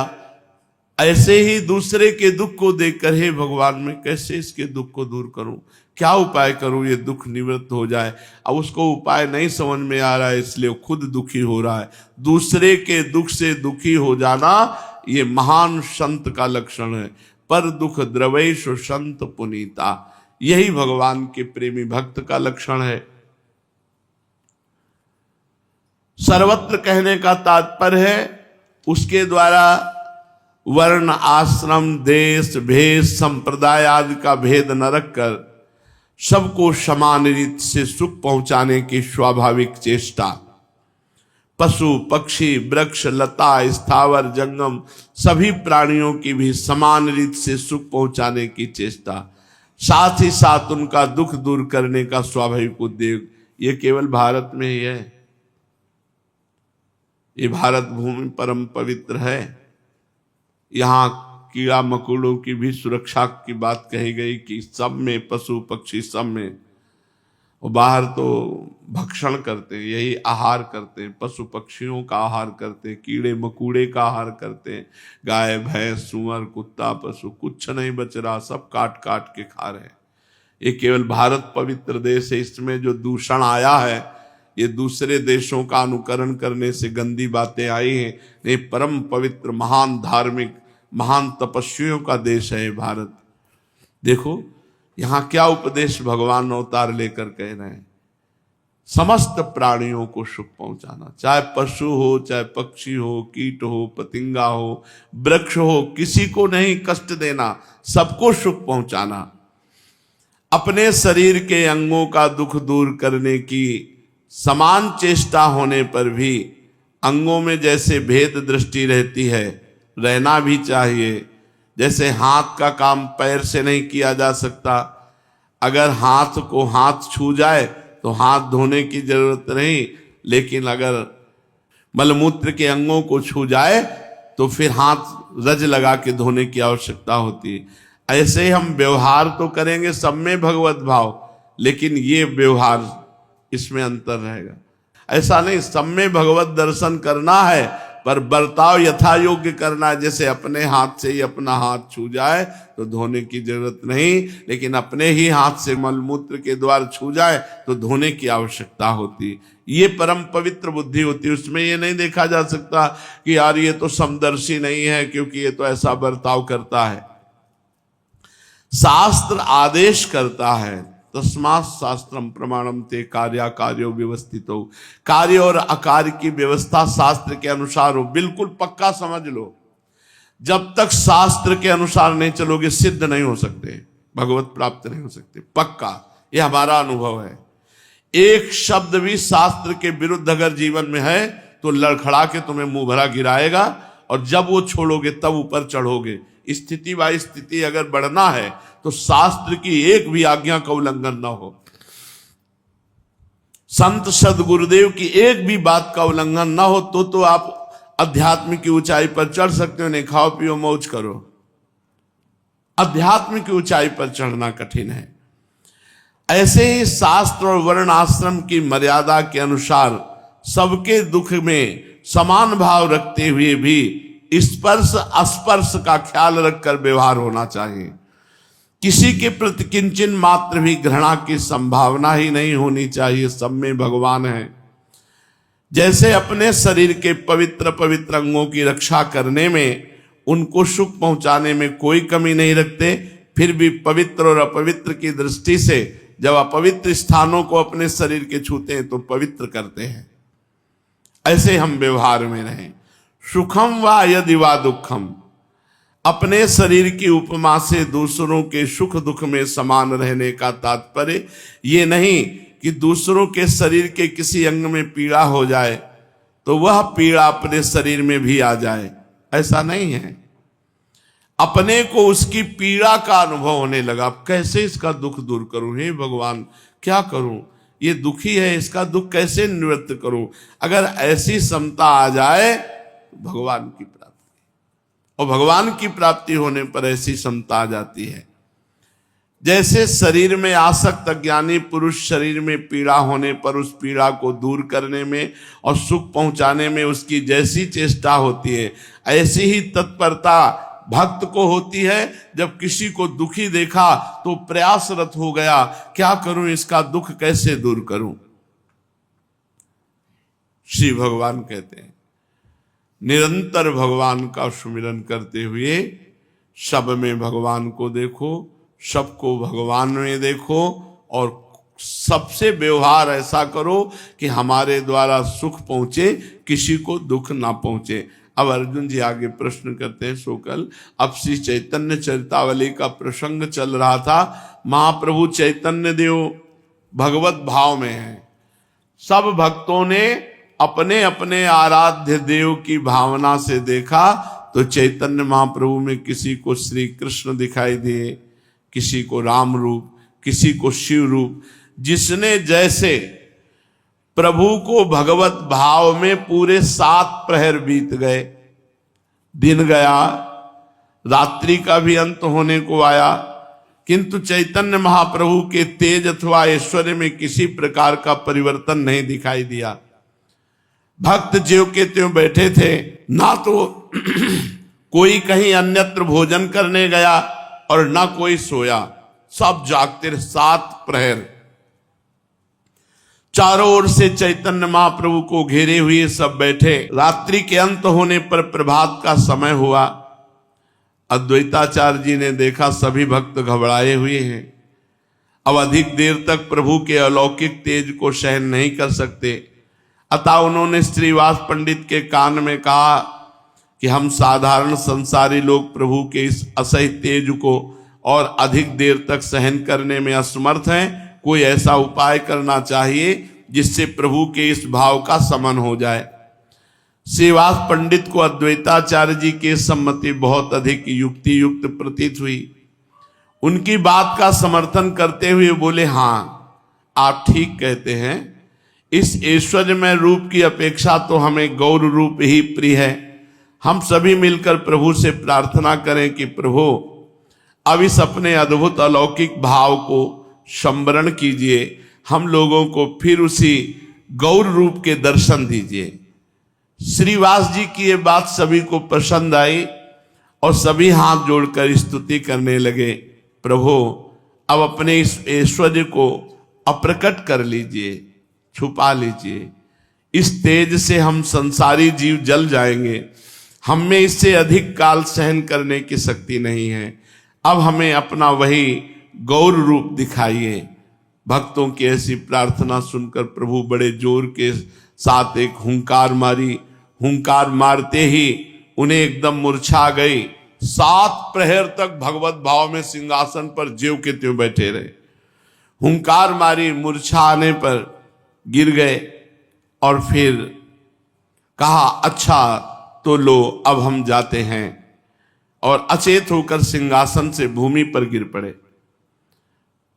ऐसे ही दूसरे के दुख को देखकर, हे भगवान मैं कैसे इसके दुख को दूर करूं, क्या उपाय करूं ये दुख निवृत्त हो जाए। अब उसको उपाय नहीं समझ में आ रहा है, इसलिए वो खुद दुखी हो रहा है। दूसरे के दुख से दुखी हो जाना ये महान संत का लक्षण है। पर दुख द्रवैश संत पुनीता, यही भगवान के प्रेमी भक्त का लक्षण है। सर्वत्र कहने का तात्पर्य है उसके द्वारा वर्ण आश्रम देश भेद संप्रदाय आदि का भेद न रखकर सबको समान रीत से सुख पहुंचाने की स्वाभाविक चेष्टा। पशु पक्षी वृक्ष लता स्थावर जंगम सभी प्राणियों की भी समान रीत से सुख पहुंचाने की चेष्टा, साथ ही साथ उनका दुख दूर करने का स्वाभाविक उद्योग। ये केवल भारत में ही है। ये भारत भूमि परम पवित्र है। यहाँ कीड़ा मकोड़ों की भी सुरक्षा की बात कही गई कि सब में, पशु पक्षी सब में, और बाहर तो भक्षण करते, यही आहार करते, पशु पक्षियों का आहार करते, कीड़े मकूड़े का आहार करते, गाय भैंस सूअर कुत्ता पशु कुछ नहीं बच रहा, सब काट काट के खा रहे हैं। ये केवल भारत पवित्र देश है, इसमें जो दूषण आया है ये दूसरे देशों का अनुकरण करने से गंदी बातें आई हैं। ये परम पवित्र महान धार्मिक महान तपस्वियों का देश है भारत। देखो यहाँ क्या उपदेश भगवान अवतार लेकर कह रहे हैं, समस्त प्राणियों को सुख पहुंचाना, चाहे पशु हो चाहे पक्षी हो कीट हो पतिंगा हो वृक्ष हो, किसी को नहीं कष्ट देना, सबको सुख पहुंचाना। अपने शरीर के अंगों का दुख दूर करने की समान चेष्टा होने पर भी अंगों में जैसे भेद दृष्टि रहती है, रहना भी चाहिए। जैसे हाथ का काम पैर से नहीं किया जा सकता, अगर हाथ को हाथ छू जाए तो हाथ धोने की जरूरत नहीं, लेकिन अगर मलमूत्र के अंगों को छू जाए तो फिर हाथ रज लगा के धोने की आवश्यकता होती है। ऐसे हम व्यवहार तो करेंगे सब में भगवत भाव, लेकिन ये व्यवहार इसमें अंतर रहेगा। ऐसा नहीं सब में भगवत दर्शन करना है, पर बर्ताव यथा योग्य करना है। जैसे अपने हाथ से ही अपना हाथ छू जाए तो धोने की जरूरत नहीं, लेकिन अपने ही हाथ से मलमूत्र के द्वार छू जाए तो धोने की आवश्यकता होती। ये परम पवित्र बुद्धि होती है। उसमें ये नहीं देखा जा सकता कि यार ये तो समदर्शी नहीं है क्योंकि ये तो ऐसा बर्ताव करता है। शास्त्र आदेश करता है, तस्मात् शास्त्रम प्रमाणम ते कार्या कार्यो व्यवस्थितो। कार्य और अकार्य की व्यवस्था शास्त्र के अनुसार हो, बिल्कुल पक्का समझ लो। जब तक शास्त्र के अनुसार नहीं चलोगे सिद्ध नहीं हो सकते, भगवत प्राप्त नहीं हो सकते, पक्का। ये हमारा अनुभव है। एक शब्द भी शास्त्र के विरुद्ध अगर जीवन में है तो लड़खड़ा के तुम्हें मुंह भरा गिराएगा, और जब वो छोड़ोगे तब ऊपर चढ़ोगे। स्थिति बाई स्थिति अगर बढ़ना है तो शास्त्र की एक भी आज्ञा का उल्लंघन न हो, संत सदगुरुदेव की एक भी बात का उल्लंघन न हो, तो आप अध्यात्म की ऊंचाई पर चढ़ सकते हो। नहीं खाओ पियो मौज करो, अध्यात्म की ऊंचाई पर चढ़ना कठिन है। ऐसे ही शास्त्र और वर्ण आश्रम की मर्यादा के अनुसार सबके दुख में समान भाव रखते हुए भी स्पर्श अस्पर्श का ख्याल रखकर व्यवहार होना चाहिए। किसी के प्रति किंचन मात्र भी घृणा की संभावना ही नहीं होनी चाहिए। सब में भगवान है। जैसे अपने शरीर के पवित्र पवित्र अंगों की रक्षा करने में, उनको सुख पहुंचाने में कोई कमी नहीं रखते, फिर भी पवित्र और अपवित्र की दृष्टि से जब अपवित्र स्थानों को अपने शरीर के छूते हैं तो पवित्र करते हैं। ऐसे हम व्यवहार में रहें। सुखम व यदि वा दुखम, अपने शरीर की उपमा से दूसरों के सुख दुख में समान रहने का तात्पर्य ये नहीं कि दूसरों के शरीर के किसी अंग में पीड़ा हो जाए तो वह पीड़ा अपने शरीर में भी आ जाए, ऐसा नहीं है। अपने को उसकी पीड़ा का अनुभव होने लगा, कैसे इसका दुख दूर करूं, हे भगवान क्या करूं, ये दुखी है, इसका दुख कैसे निवृत्त करूं। अगर ऐसी क्षमता आ जाए भगवान की प्राप्ति, और भगवान की प्राप्ति होने पर ऐसी क्षमता आ जाती है। जैसे शरीर में आसक्त अज्ञानी पुरुष शरीर में पीड़ा होने पर उस पीड़ा को दूर करने में और सुख पहुंचाने में उसकी जैसी चेष्टा होती है, ऐसी ही तत्परता भक्त को होती है। जब किसी को दुखी देखा तो प्रयासरत हो गया, क्या करूं, इसका दुख कैसे दूर करूं। श्री भगवान कहते हैं निरंतर भगवान का सुमिरन करते हुए सब में भगवान को देखो, सबको भगवान में देखो, और सबसे व्यवहार ऐसा करो कि हमारे द्वारा सुख पहुंचे, किसी को दुख ना पहुंचे। अब अर्जुन जी आगे प्रश्न करते हैं। सोकल अब श्री चैतन्य चरितावली का प्रसंग चल रहा था। महाप्रभु चैतन्य देव भगवत भाव में हैं। सब भक्तों ने अपने अपने आराध्य देव की भावना से देखा तो चैतन्य महाप्रभु में किसी को श्री कृष्ण दिखाई दिए, किसी को राम रूप, किसी को शिव रूप। जिसने जैसे प्रभु को भगवत भाव में पूरे 7 प्रहर बीत गए, दिन गया, रात्रि का भी अंत होने को आया, किंतु चैतन्य महाप्रभु के तेज अथवा ऐश्वर्य में किसी प्रकार का परिवर्तन नहीं दिखाई दिया। भक्त ज्यों के त्यों बैठे थे, ना तो कोई कहीं अन्यत्र भोजन करने गया और ना कोई सोया, सब जागते रहे। 7 प्रहर चारों ओर से चैतन्य महाप्रभु को घेरे हुए सब बैठे। रात्रि के अंत होने पर प्रभात का समय हुआ। अद्वैताचार्य जी ने देखा सभी भक्त घबराए हुए हैं, अब अधिक देर तक प्रभु के अलौकिक तेज को सहन नहीं कर सकते। अतः उन्होंने श्रीवास पंडित के कान में कहा कि हम साधारण संसारी लोग प्रभु के इस असह्य तेज को और अधिक देर तक सहन करने में असमर्थ हैं। कोई ऐसा उपाय करना चाहिए जिससे प्रभु के इस भाव का समन हो जाए। श्रीवास पंडित को अद्वैताचार्य जी की सम्मति बहुत अधिक युक्ति युक्त प्रतीत हुई। उनकी बात का समर्थन करते हुए बोले, हाँ आप ठीक कहते हैं, इस ऐश्वर्यमय रूप की अपेक्षा तो हमें गौर रूप ही प्रिय है। हम सभी मिलकर प्रभु से प्रार्थना करें कि प्रभु अब इस अपने अद्भुत अलौकिक भाव को संवरण कीजिए, हम लोगों को फिर उसी गौर रूप के दर्शन दीजिए। श्रीवास जी की ये बात सभी को पसंद आई और सभी हाथ जोड़कर स्तुति करने लगे, प्रभु अब अपने इस ऐश्वर्य को अप्रकट कर लीजिए, छुपा लीजिए। इस तेज से हम संसारी जीव जल जाएंगे, हम में इससे अधिक काल सहन करने की शक्ति नहीं है। अब हमें अपना वही गौर रूप दिखाइए। भक्तों की ऐसी प्रार्थना सुनकर प्रभु बड़े जोर के साथ एक हुंकार मारी। हुंकार मारते ही उन्हें एकदम मूर्छा गई। 7 प्रहर तक भगवत भाव में सिंहासन पर ज्यों के त्यों बैठे रहे। हुंकार मारी, मूर्छा आने पर गिर गए और फिर कहा, अच्छा तो लो अब हम जाते हैं, और अचेत होकर सिंहासन से भूमि पर गिर पड़े।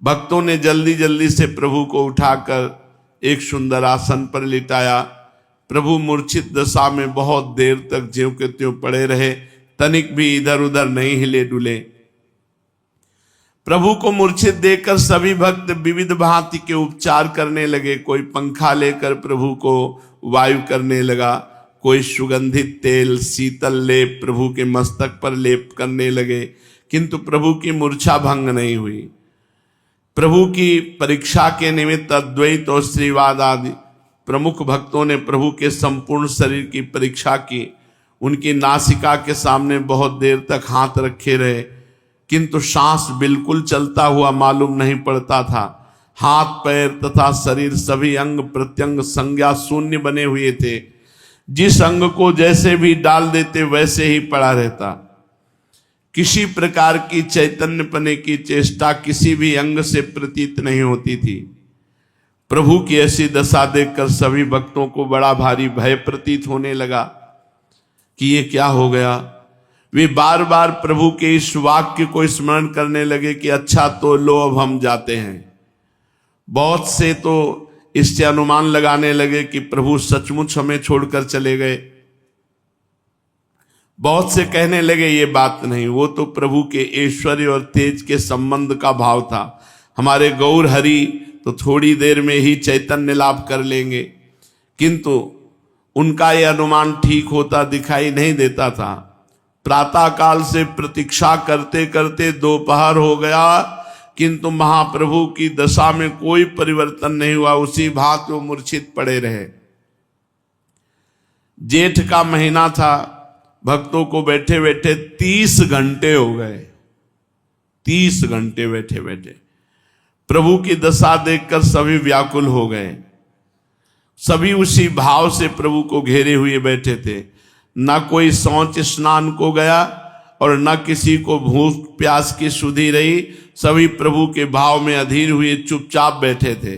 भक्तों ने जल्दी जल्दी से प्रभु को उठाकर एक सुंदर आसन पर लिटाया। प्रभु मूर्छित दशा में बहुत देर तक ज्यों के त्यों पड़े रहे, तनिक भी इधर उधर नहीं हिले डुले। प्रभु को मूर्छित देखकर सभी भक्त विविध भांति के उपचार करने लगे। कोई पंखा लेकर प्रभु को वायु करने लगा, कोई सुगंधित तेल शीतल लेप प्रभु के मस्तक पर लेप करने लगे, किंतु प्रभु की मूर्छा भंग नहीं हुई। प्रभु की परीक्षा के निमित्त अद्वैत और श्रीवाद आदि प्रमुख भक्तों ने प्रभु के संपूर्ण शरीर की परीक्षा की। उनकी नासिका के सामने बहुत देर तक हाथ रखे रहे, किंतु सांस बिल्कुल चलता हुआ मालूम नहीं पड़ता था। हाथ पैर तथा शरीर सभी अंग प्रत्यंग संज्ञा शून्य बने हुए थे। जिस अंग को जैसे भी डाल देते वैसे ही पड़ा रहता। किसी प्रकार की चैतन्यपने की चेष्टा किसी भी अंग से प्रतीत नहीं होती थी। प्रभु की ऐसी दशा देखकर सभी भक्तों को बड़ा भारी भय प्रतीत होने लगा कि ये क्या हो गया। वे बार बार प्रभु के इस वाक्य को स्मरण करने लगे कि अच्छा तो लो अब हम जाते हैं। बहुत से तो इससे अनुमान लगाने लगे कि प्रभु सचमुच हमें छोड़कर चले गए। बहुत से कहने लगे ये बात नहीं, वो तो प्रभु के ऐश्वर्य और तेज के संबंध का भाव था। हमारे गौर हरि तो थोड़ी देर में ही चैतन्य लाभ कर लेंगे, किंतु उनका यह अनुमान ठीक होता दिखाई नहीं देता था। प्रातः काल से प्रतीक्षा करते करते दोपहर हो गया, किंतु महाप्रभु की दशा में कोई परिवर्तन नहीं हुआ। उसी भांति वो मूर्छित पड़े रहे। जेठ का महीना था। भक्तों को बैठे बैठे 30 घंटे हो गए। 30 घंटे बैठे बैठे प्रभु की दशा देखकर सभी व्याकुल हो गए। सभी उसी भाव से प्रभु को घेरे हुए बैठे थे। न कोई शौच स्नान को गया और न किसी को भूख प्यास की सुधि रही। सभी प्रभु के भाव में अधीर हुए चुपचाप बैठे थे।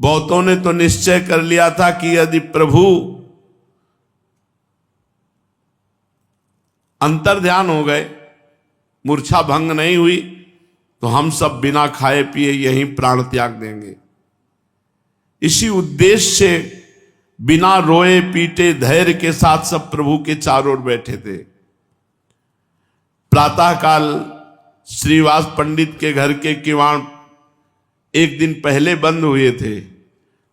बहुतों ने तो निश्चय कर लिया था कि यदि प्रभु अंतर्ध्यान हो गए, मूर्छा भंग नहीं हुई, तो हम सब बिना खाए पिए यहीं प्राण त्याग देंगे। इसी उद्देश्य से बिना रोए पीटे धैर्य के साथ सब प्रभु के चारों ओर बैठे थे। प्रातःकाल श्रीवास पंडित के घर के किवाड़ एक दिन पहले बंद हुए थे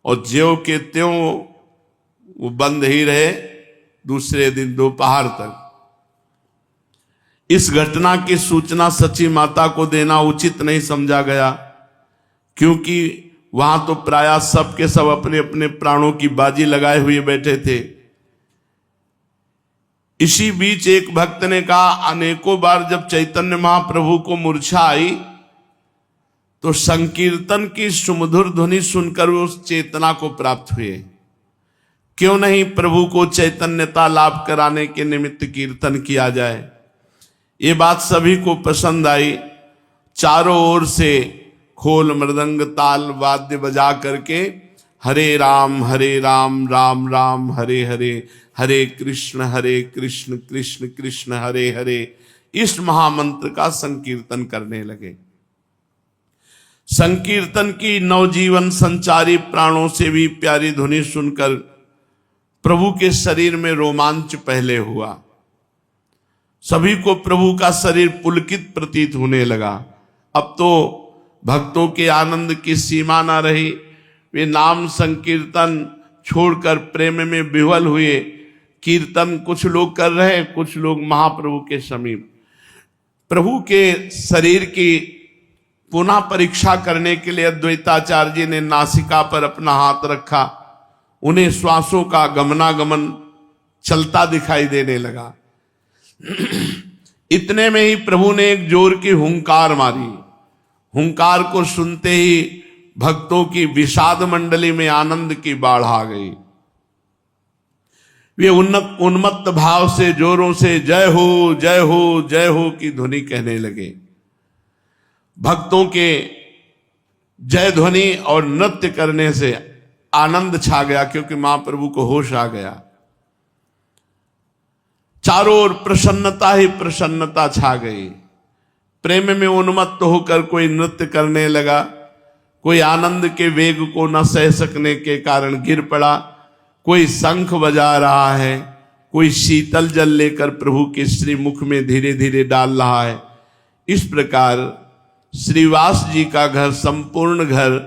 और ज्यों के त्यों वो बंद ही रहे दूसरे दिन दोपहर तक। इस घटना की सूचना सची माता को देना उचित नहीं समझा गया, क्योंकि वहां तो प्रायः सब के सब अपने अपने प्राणों की बाजी लगाए हुए बैठे थे। इसी बीच एक भक्त ने कहा, अनेकों बार जब चैतन्य महाप्रभु को मूर्छा आई तो संकीर्तन की सुमधुर ध्वनि सुनकर वे उस चेतना को प्राप्त हुए, क्यों नहीं प्रभु को चैतन्यता लाभ कराने के निमित्त कीर्तन किया जाए। ये बात सभी को पसंद आई। चारों ओर से खोल मृदंग ताल वाद्य बजा करके हरे राम राम राम हरे हरे, हरे कृष्ण कृष्ण कृष्ण हरे हरे, इस महामंत्र का संकीर्तन करने लगे। संकीर्तन की नवजीवन संचारी प्राणों से भी प्यारी ध्वनि सुनकर प्रभु के शरीर में रोमांच पहले हुआ। सभी को प्रभु का शरीर पुलकित प्रतीत होने लगा। अब तो भक्तों के आनंद की सीमा न रही। वे नाम संकीर्तन छोड़कर प्रेम में विह्वल हुए। कीर्तन कुछ लोग कर रहे, कुछ लोग महाप्रभु के समीप। प्रभु के शरीर की पुनः परीक्षा करने के लिए अद्वैताचार्य जी ने नासिका पर अपना हाथ रखा। उन्हें श्वासों का गमनागमन चलता दिखाई देने लगा। इतने में ही प्रभु ने एक जोर की हुंकार मारी। हुंकार को सुनते ही भक्तों की विषाद मंडली में आनंद की बाढ़ आ गई। वे उन्मत्त भाव से जोरों से जय हो जय हो जय हो की ध्वनि कहने लगे। भक्तों के जय ध्वनि और नृत्य करने से आनंद छा गया, क्योंकि महाप्रभु को होश आ गया। चारों ओर प्रसन्नता ही प्रसन्नता छा गई। प्रेम में उन्मत्त होकर कोई नृत्य करने लगा, कोई आनंद के वेग को न सह सकने के कारण गिर पड़ा, कोई शंख बजा रहा है, कोई शीतल जल लेकर प्रभु के श्रीमुख में धीरे धीरे डाल रहा है। इस प्रकार श्रीवास जी का घर संपूर्ण घर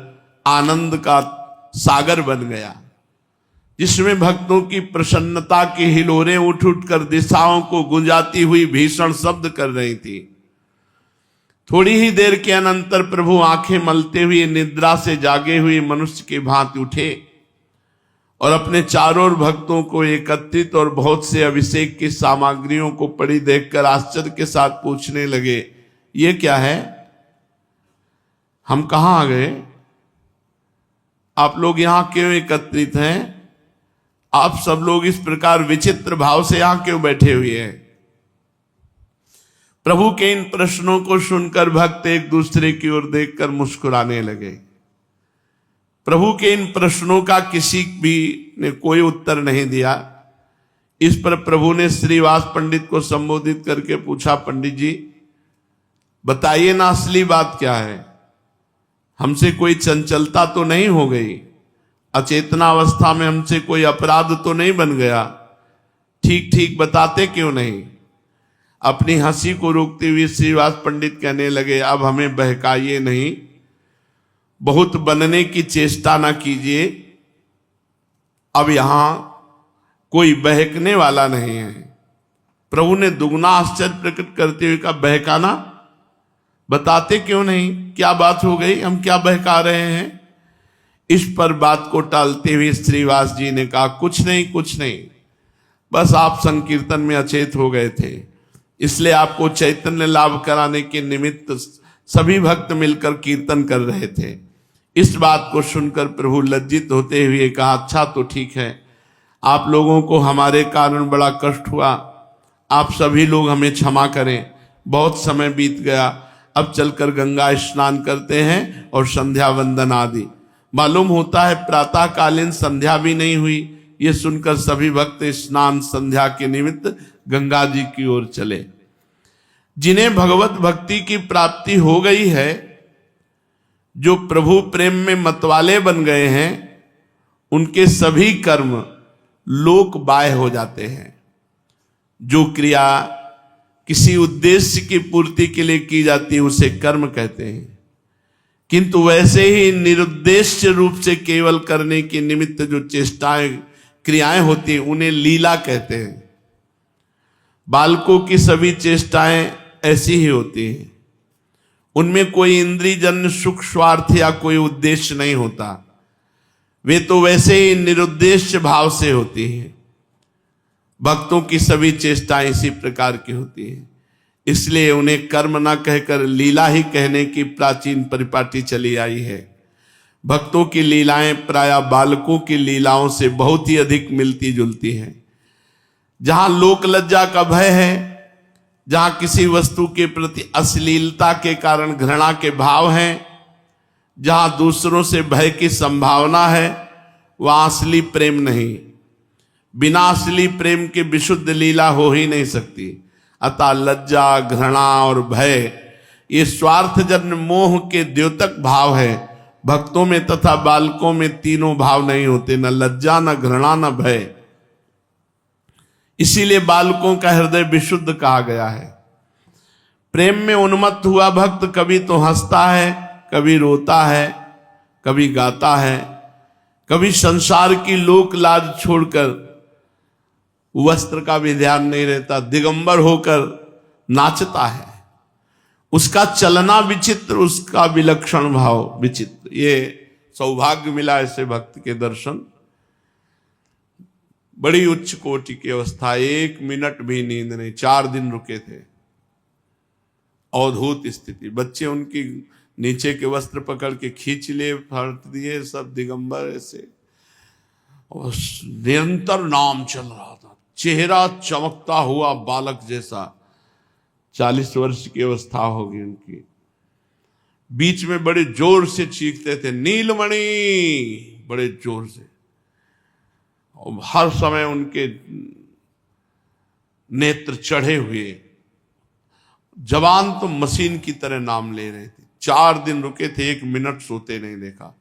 आनंद का सागर बन गया, जिसमें भक्तों की प्रसन्नता की हिलोरें उठ उठकर दिशाओं को गुंजाती हुई भीषण शब्द कर रही थी। थोड़ी ही देर के अनंतर प्रभु आंखें मलते हुए निद्रा से जागे हुए मनुष्य के भांति उठे और अपने चारों ओर भक्तों को एकत्रित और बहुत से अभिषेक की सामग्रियों को पड़ी देखकर आश्चर्य के साथ पूछने लगे, ये क्या है? हम कहां आ गए? आप लोग यहां क्यों एकत्रित हैं? आप सब लोग इस प्रकार विचित्र भाव से यहां क्यों बैठे हुए हैं? प्रभु के इन प्रश्नों को सुनकर भक्त एक दूसरे की ओर देखकर मुस्कुराने लगे। प्रभु के इन प्रश्नों का किसी भी ने कोई उत्तर नहीं दिया। इस पर प्रभु ने श्रीवास पंडित को संबोधित करके पूछा, पंडित जी बताइए ना, असली बात क्या है? हमसे कोई चंचलता तो नहीं हो गई? अचेतनावस्था में हमसे कोई अपराध तो नहीं बन गया? ठीक ठीक बताते क्यों नहीं? अपनी हंसी को रोकते हुए श्रीवास पंडित कहने लगे, अब हमें बहकाइए नहीं, बहुत बनने की चेष्टा ना कीजिए। अब यहां कोई बहकने वाला नहीं है। प्रभु ने दुगना आश्चर्य प्रकट करते हुए कहा, बहकाना? बताते क्यों नहीं? क्या बात हो गई? हम क्या बहका रहे हैं? इस पर बात को टालते हुए श्रीवास जी ने कहा, कुछ नहीं, बस आप संकीर्तन में अचेत हो गए थे, इसलिए आपको चैतन्य लाभ कराने के निमित्त सभी भक्त मिलकर कीर्तन कर रहे थे। इस बात को सुनकर प्रभु लज्जित होते हुए कहा, अच्छा तो ठीक है, आप लोगों को हमारे कारण बड़ा कष्ट हुआ, आप सभी लोग हमें क्षमा करें। बहुत समय बीत गया, अब चलकर गंगा स्नान करते हैं और संध्या वंदन आदि। मालूम होता है प्रातःकालीन संध्या भी नहीं हुई। ये सुनकर सभी भक्त स्नान संध्या के निमित्त गंगा जी की ओर चले। जिन्हें भगवत भक्ति की प्राप्ति हो गई है, जो प्रभु प्रेम में मतवाले बन गए हैं, उनके सभी कर्म लोक बाह्य हो जाते हैं। जो क्रिया किसी उद्देश्य की पूर्ति के लिए की जाती है उसे कर्म कहते हैं, किंतु वैसे ही निरुद्देश्य रूप से केवल करने के निमित्त जो चेष्टाएं क्रियाएं होती हैं उन्हें लीला कहते हैं। बालकों की सभी चेष्टाएं ऐसी ही होती हैं, उनमें कोई इंद्रियजन्य सुख स्वार्थ या कोई उद्देश्य नहीं होता, वे तो वैसे ही निरुद्देश्य भाव से होती हैं। भक्तों की सभी चेष्टाएं इसी प्रकार की होती हैं, इसलिए उन्हें कर्म न कहकर लीला ही कहने की प्राचीन परिपाटी चली आई है। भक्तों की लीलाएं प्रायः बालकों की लीलाओं से बहुत ही अधिक मिलती जुलती हैं। जहां लोक लज्जा का भय है, जहां किसी वस्तु के प्रति अश्लीलता के कारण घृणा के भाव हैं, जहां दूसरों से भय की संभावना है, वहां असली प्रेम नहीं। बिना असली प्रेम के विशुद्ध लीला हो ही नहीं सकती। अतः लज्जा, घृणा और भय ये स्वार्थजन्य मोह के द्योतक भाव है। भक्तों में तथा बालकों में तीनों भाव नहीं होते, न लज्जा, न घृणा, न भय। इसीलिए बालकों का हृदय विशुद्ध कहा गया है। प्रेम में उन्मत्त हुआ भक्त कभी तो हंसता है, कभी रोता है, कभी गाता है, कभी संसार की लोक लाज छोड़कर वस्त्र का भी ध्यान नहीं रहता, दिगंबर होकर नाचता है। उसका चलना विचित्र, उसका विलक्षण भाव विचित्र। ये सौभाग्य मिला ऐसे भक्त के दर्शन। बड़ी उच्च कोटि की अवस्था, 1 मिनट भी नींद नहीं, 4 दिन रुके थे। अद्भुत स्थिति। बच्चे उनकी नीचे के वस्त्र पकड़ के खींच लिए, फाड़ दिए, सब दिगंबर ऐसे, और निरंतर नाम चल रहा था। चेहरा चमकता हुआ बालक जैसा। 40 वर्ष की अवस्था होगी उनकी। बीच में बड़े जोर से चीखते थे, नीलमणि, बड़े जोर से। और हर समय उनके नेत्र चढ़े हुए। जवान तो मशीन की तरह नाम ले रहे थे। 4 दिन रुके थे, 1 मिनट सोते नहीं देखा।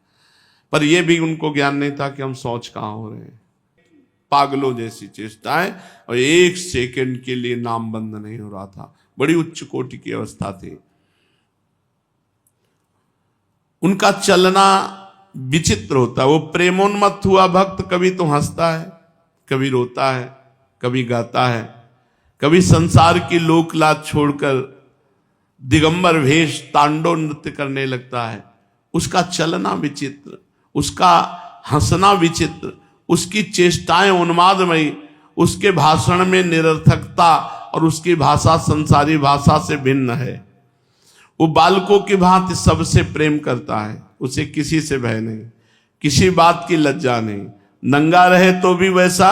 पर यह भी उनको ज्ञान नहीं था कि हम शौच कहां हो रहे हैं। पागलों जैसी चेष्टाएं, और 1 सेकंड के लिए नाम बंद नहीं हो रहा था। बड़ी उच्च कोटि की अवस्था थी। उनका चलना विचित्र होता है। वो प्रेमोन्मत्त हुआ भक्त कभी तो हंसता है, कभी रोता है, कभी गाता है, कभी संसार की लोक लाज छोड़कर दिगंबर वेश तांडव नृत्य करने लगता है। उसका चलना विचित्र, उसका हंसना विचित्र, उसकी चेष्टाएं उन्मादमयी, उसके भाषण में निरर्थकता, और उसकी भाषा संसारी भाषा से भिन्न है। वो बालकों की भांति सबसे प्रेम करता है, उसे किसी से भय नहीं, किसी बात की लज्जा नहीं। नंगा रहे तो भी वैसा,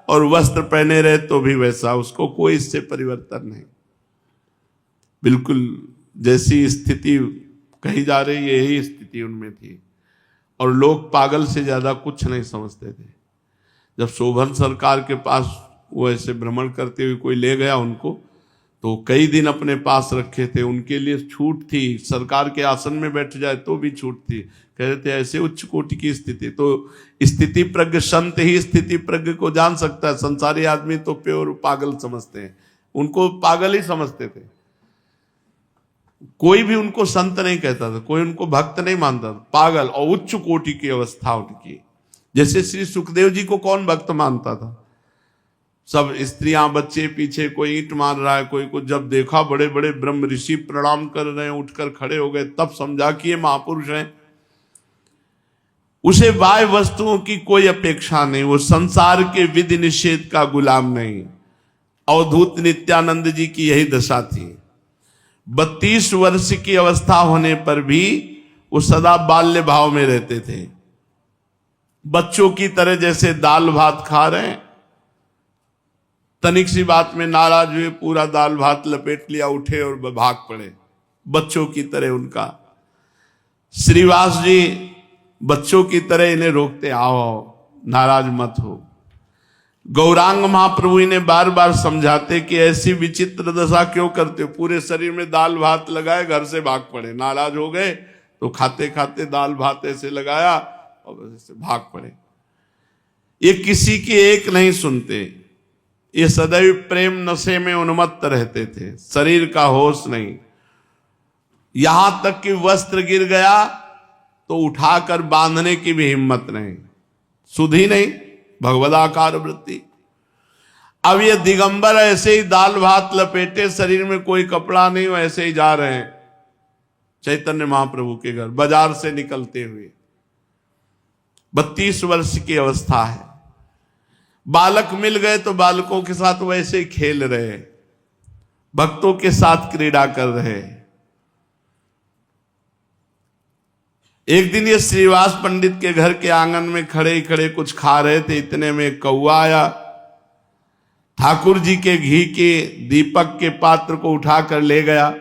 और वस्त्र पहने रहे तो भी वैसा, उसको कोई इससे परिवर्तन नहीं। बिल्कुल जैसी स्थिति कही जा रही है, यही स्थिति उनमें थी। और लोग पागल से ज्यादा कुछ नहीं समझते थे। जब शोभन सरकार के पास वो ऐसे भ्रमण करते हुए कोई ले गया उनको, तो कई दिन अपने पास रखे थे। उनके लिए छूट थी, सरकार के आसन में बैठ जाए तो भी छूट थी। कह रहे थे ऐसे उच्च कोटि की स्थिति। तो स्थिति प्रज्ञ संत ही स्थिति प्रज्ञ को जान सकता है। संसारी आदमी तो प्योर पागल समझते हैं, उनको पागल ही समझते थे। कोई भी उनको संत नहीं कहता था, कोई उनको भक्त नहीं मानता था, पागल। और उच्च कोटि की अवस्था उनकी। जैसे श्री सुखदेव जी को कौन भक्त मानता था? सब स्त्रियां बच्चे पीछे, कोई ईंट मार रहा है, कोई को जब देखा बड़े बड़े ब्रह्म ऋषि प्रणाम कर रहे हैं, उठकर खड़े हो गए, तब समझा कि ये महापुरुष हैं। उसे बाह्य वस्तुओं की कोई अपेक्षा नहीं, वो संसार के विधि निषेध का गुलाम नहीं। अवधूत नित्यानंद जी की यही दशा थी। 32 वर्ष की अवस्था होने पर भी वो सदा बाल्य भाव में रहते थे। बच्चों की तरह जैसे दाल भात खा रहे हैं, तनिक सी बात में नाराज हुए, पूरा दाल भात लपेट लिया, उठे और भाग पड़े। बच्चों की तरह उनका। श्रीवास जी बच्चों की तरह इन्हें रोकते, आओ नाराज मत हो। गौरांग महाप्रभु इन्हें बार बार समझाते कि ऐसी विचित्र दशा क्यों करते हो। पूरे शरीर में दाल भात लगाए, घर से भाग पड़े। नाराज हो गए तो खाते खाते दाल भात ऐसे लगाया और ऐसे भाग पड़े। ये किसी की एक नहीं सुनते, ये सदैव प्रेम नशे में उन्मत्त रहते थे, शरीर का होश नहीं। यहां तक कि वस्त्र गिर गया तो उठाकर बांधने की भी हिम्मत नहीं, सुधी नहीं, भगवदाकार वृत्ति। अब ये दिगंबर ऐसे ही दाल भात लपेटे, शरीर में कोई कपड़ा नहीं, ऐसे ही जा रहे हैं चैतन्य महाप्रभु के घर बाजार से निकलते हुए। 32 वर्ष की अवस्था है। बालक मिल गए तो बालकों के साथ वैसे ही खेल रहे, भक्तों के साथ क्रीड़ा कर रहे। एक दिन ये श्रीवास पंडित के घर के आंगन में खड़े ही खड़े कुछ खा रहे थे, इतने में कौआ आया, ठाकुर जी के घी के दीपक के पात्र को उठाकर ले गया।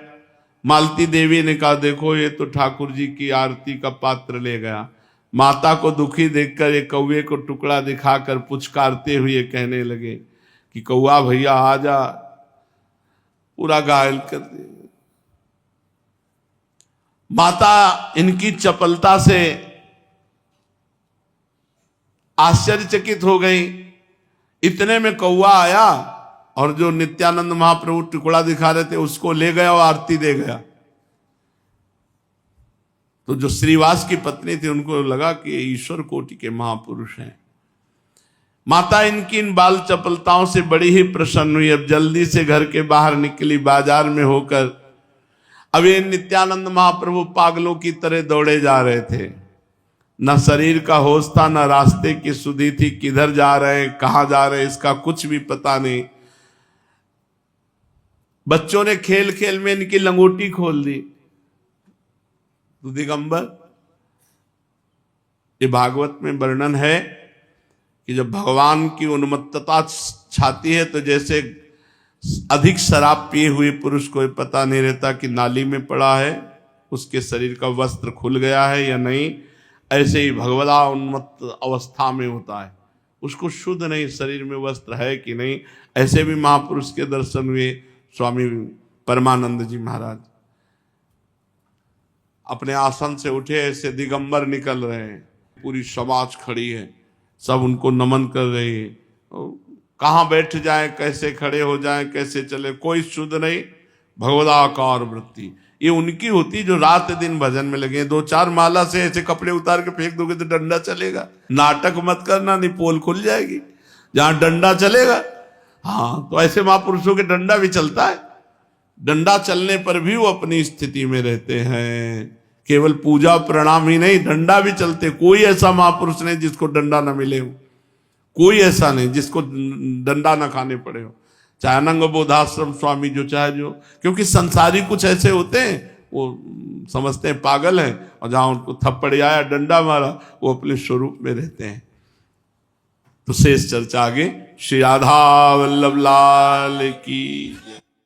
मालती देवी ने कहा, देखो ये तो ठाकुर जी की आरती का पात्र ले गया। माता को दुखी देखकर एक कौवे को टुकड़ा दिखाकर पुचकारते हुए कहने लगे कि कौआ भैया आ जा, पूरा घायल कर दे। माता इनकी चपलता से आश्चर्यचकित हो गई। इतने में कौआ आया और जो नित्यानंद महाप्रभु टुकड़ा दिखा रहे थे उसको ले गया और आरती दे गया। तो जो श्रीवास की पत्नी थी उनको लगा कि ईश्वर कोटि के महापुरुष हैं। माता इनकी इन बाल चपलताओं से बड़ी ही प्रसन्न हुई। अब जल्दी से घर के बाहर निकली, बाजार में होकर। अब ये नित्यानंद महाप्रभु पागलों की तरह दौड़े जा रहे थे, न शरीर का होश था, न रास्ते की सुधि थी, किधर जा रहे हैं, कहां जा रहे हैं, इसका कुछ भी पता नहीं। बच्चों ने खेल खेल में इनकी लंगोटी खोल दी। तो दिगंबर, ये भागवत में वर्णन है कि जब भगवान की उन्मत्तता छाती है तो जैसे अधिक शराब पिए हुए पुरुष को पता नहीं रहता कि नाली में पड़ा है, उसके शरीर का वस्त्र खुल गया है या नहीं, ऐसे ही भगवदा उन्मत्त अवस्था में होता है, उसको शुद्ध नहीं शरीर में वस्त्र है कि नहीं। ऐसे भी महापुरुष के दर्शन हुए। स्वामी परमानंद जी महाराज अपने आसन से उठे, ऐसे दिगंबर निकल रहे हैं, पूरी समाज खड़ी है, सब उनको नमन कर रही है। कहाँ बैठ जाएं, कैसे खड़े हो जाएं, कैसे चले, कोई शुद्ध नहीं, भगवदाकार वृत्ति। ये उनकी होती जो रात दिन भजन में लगे। 2-4 माला से ऐसे कपड़े उतार के फेंक दोगे तो डंडा चलेगा। नाटक मत करना, नहीं पोल खुल जाएगी जहां डंडा चलेगा। हाँ, तो ऐसे महापुरुषों के डंडा भी चलता है। डंडा चलने पर भी वो अपनी स्थिति में रहते हैं। केवल पूजा प्रणाम ही नहीं, डंडा भी चलते। कोई ऐसा महापुरुष नहीं जिसको डंडा ना मिले हो, कोई ऐसा नहीं जिसको डंडा ना खाने पड़े हो। चाहे अनंग बोधाश्रम स्वामी जो चाहे जो, क्योंकि संसारी कुछ ऐसे होते हैं वो समझते हैं पागल हैं, और जहां उनको थप्पड़ आया, डंडा मारा, वो अपने स्वरूप में रहते हैं। तो शेष चर्चा आगे। श्री राधा वल्लभ लाल की।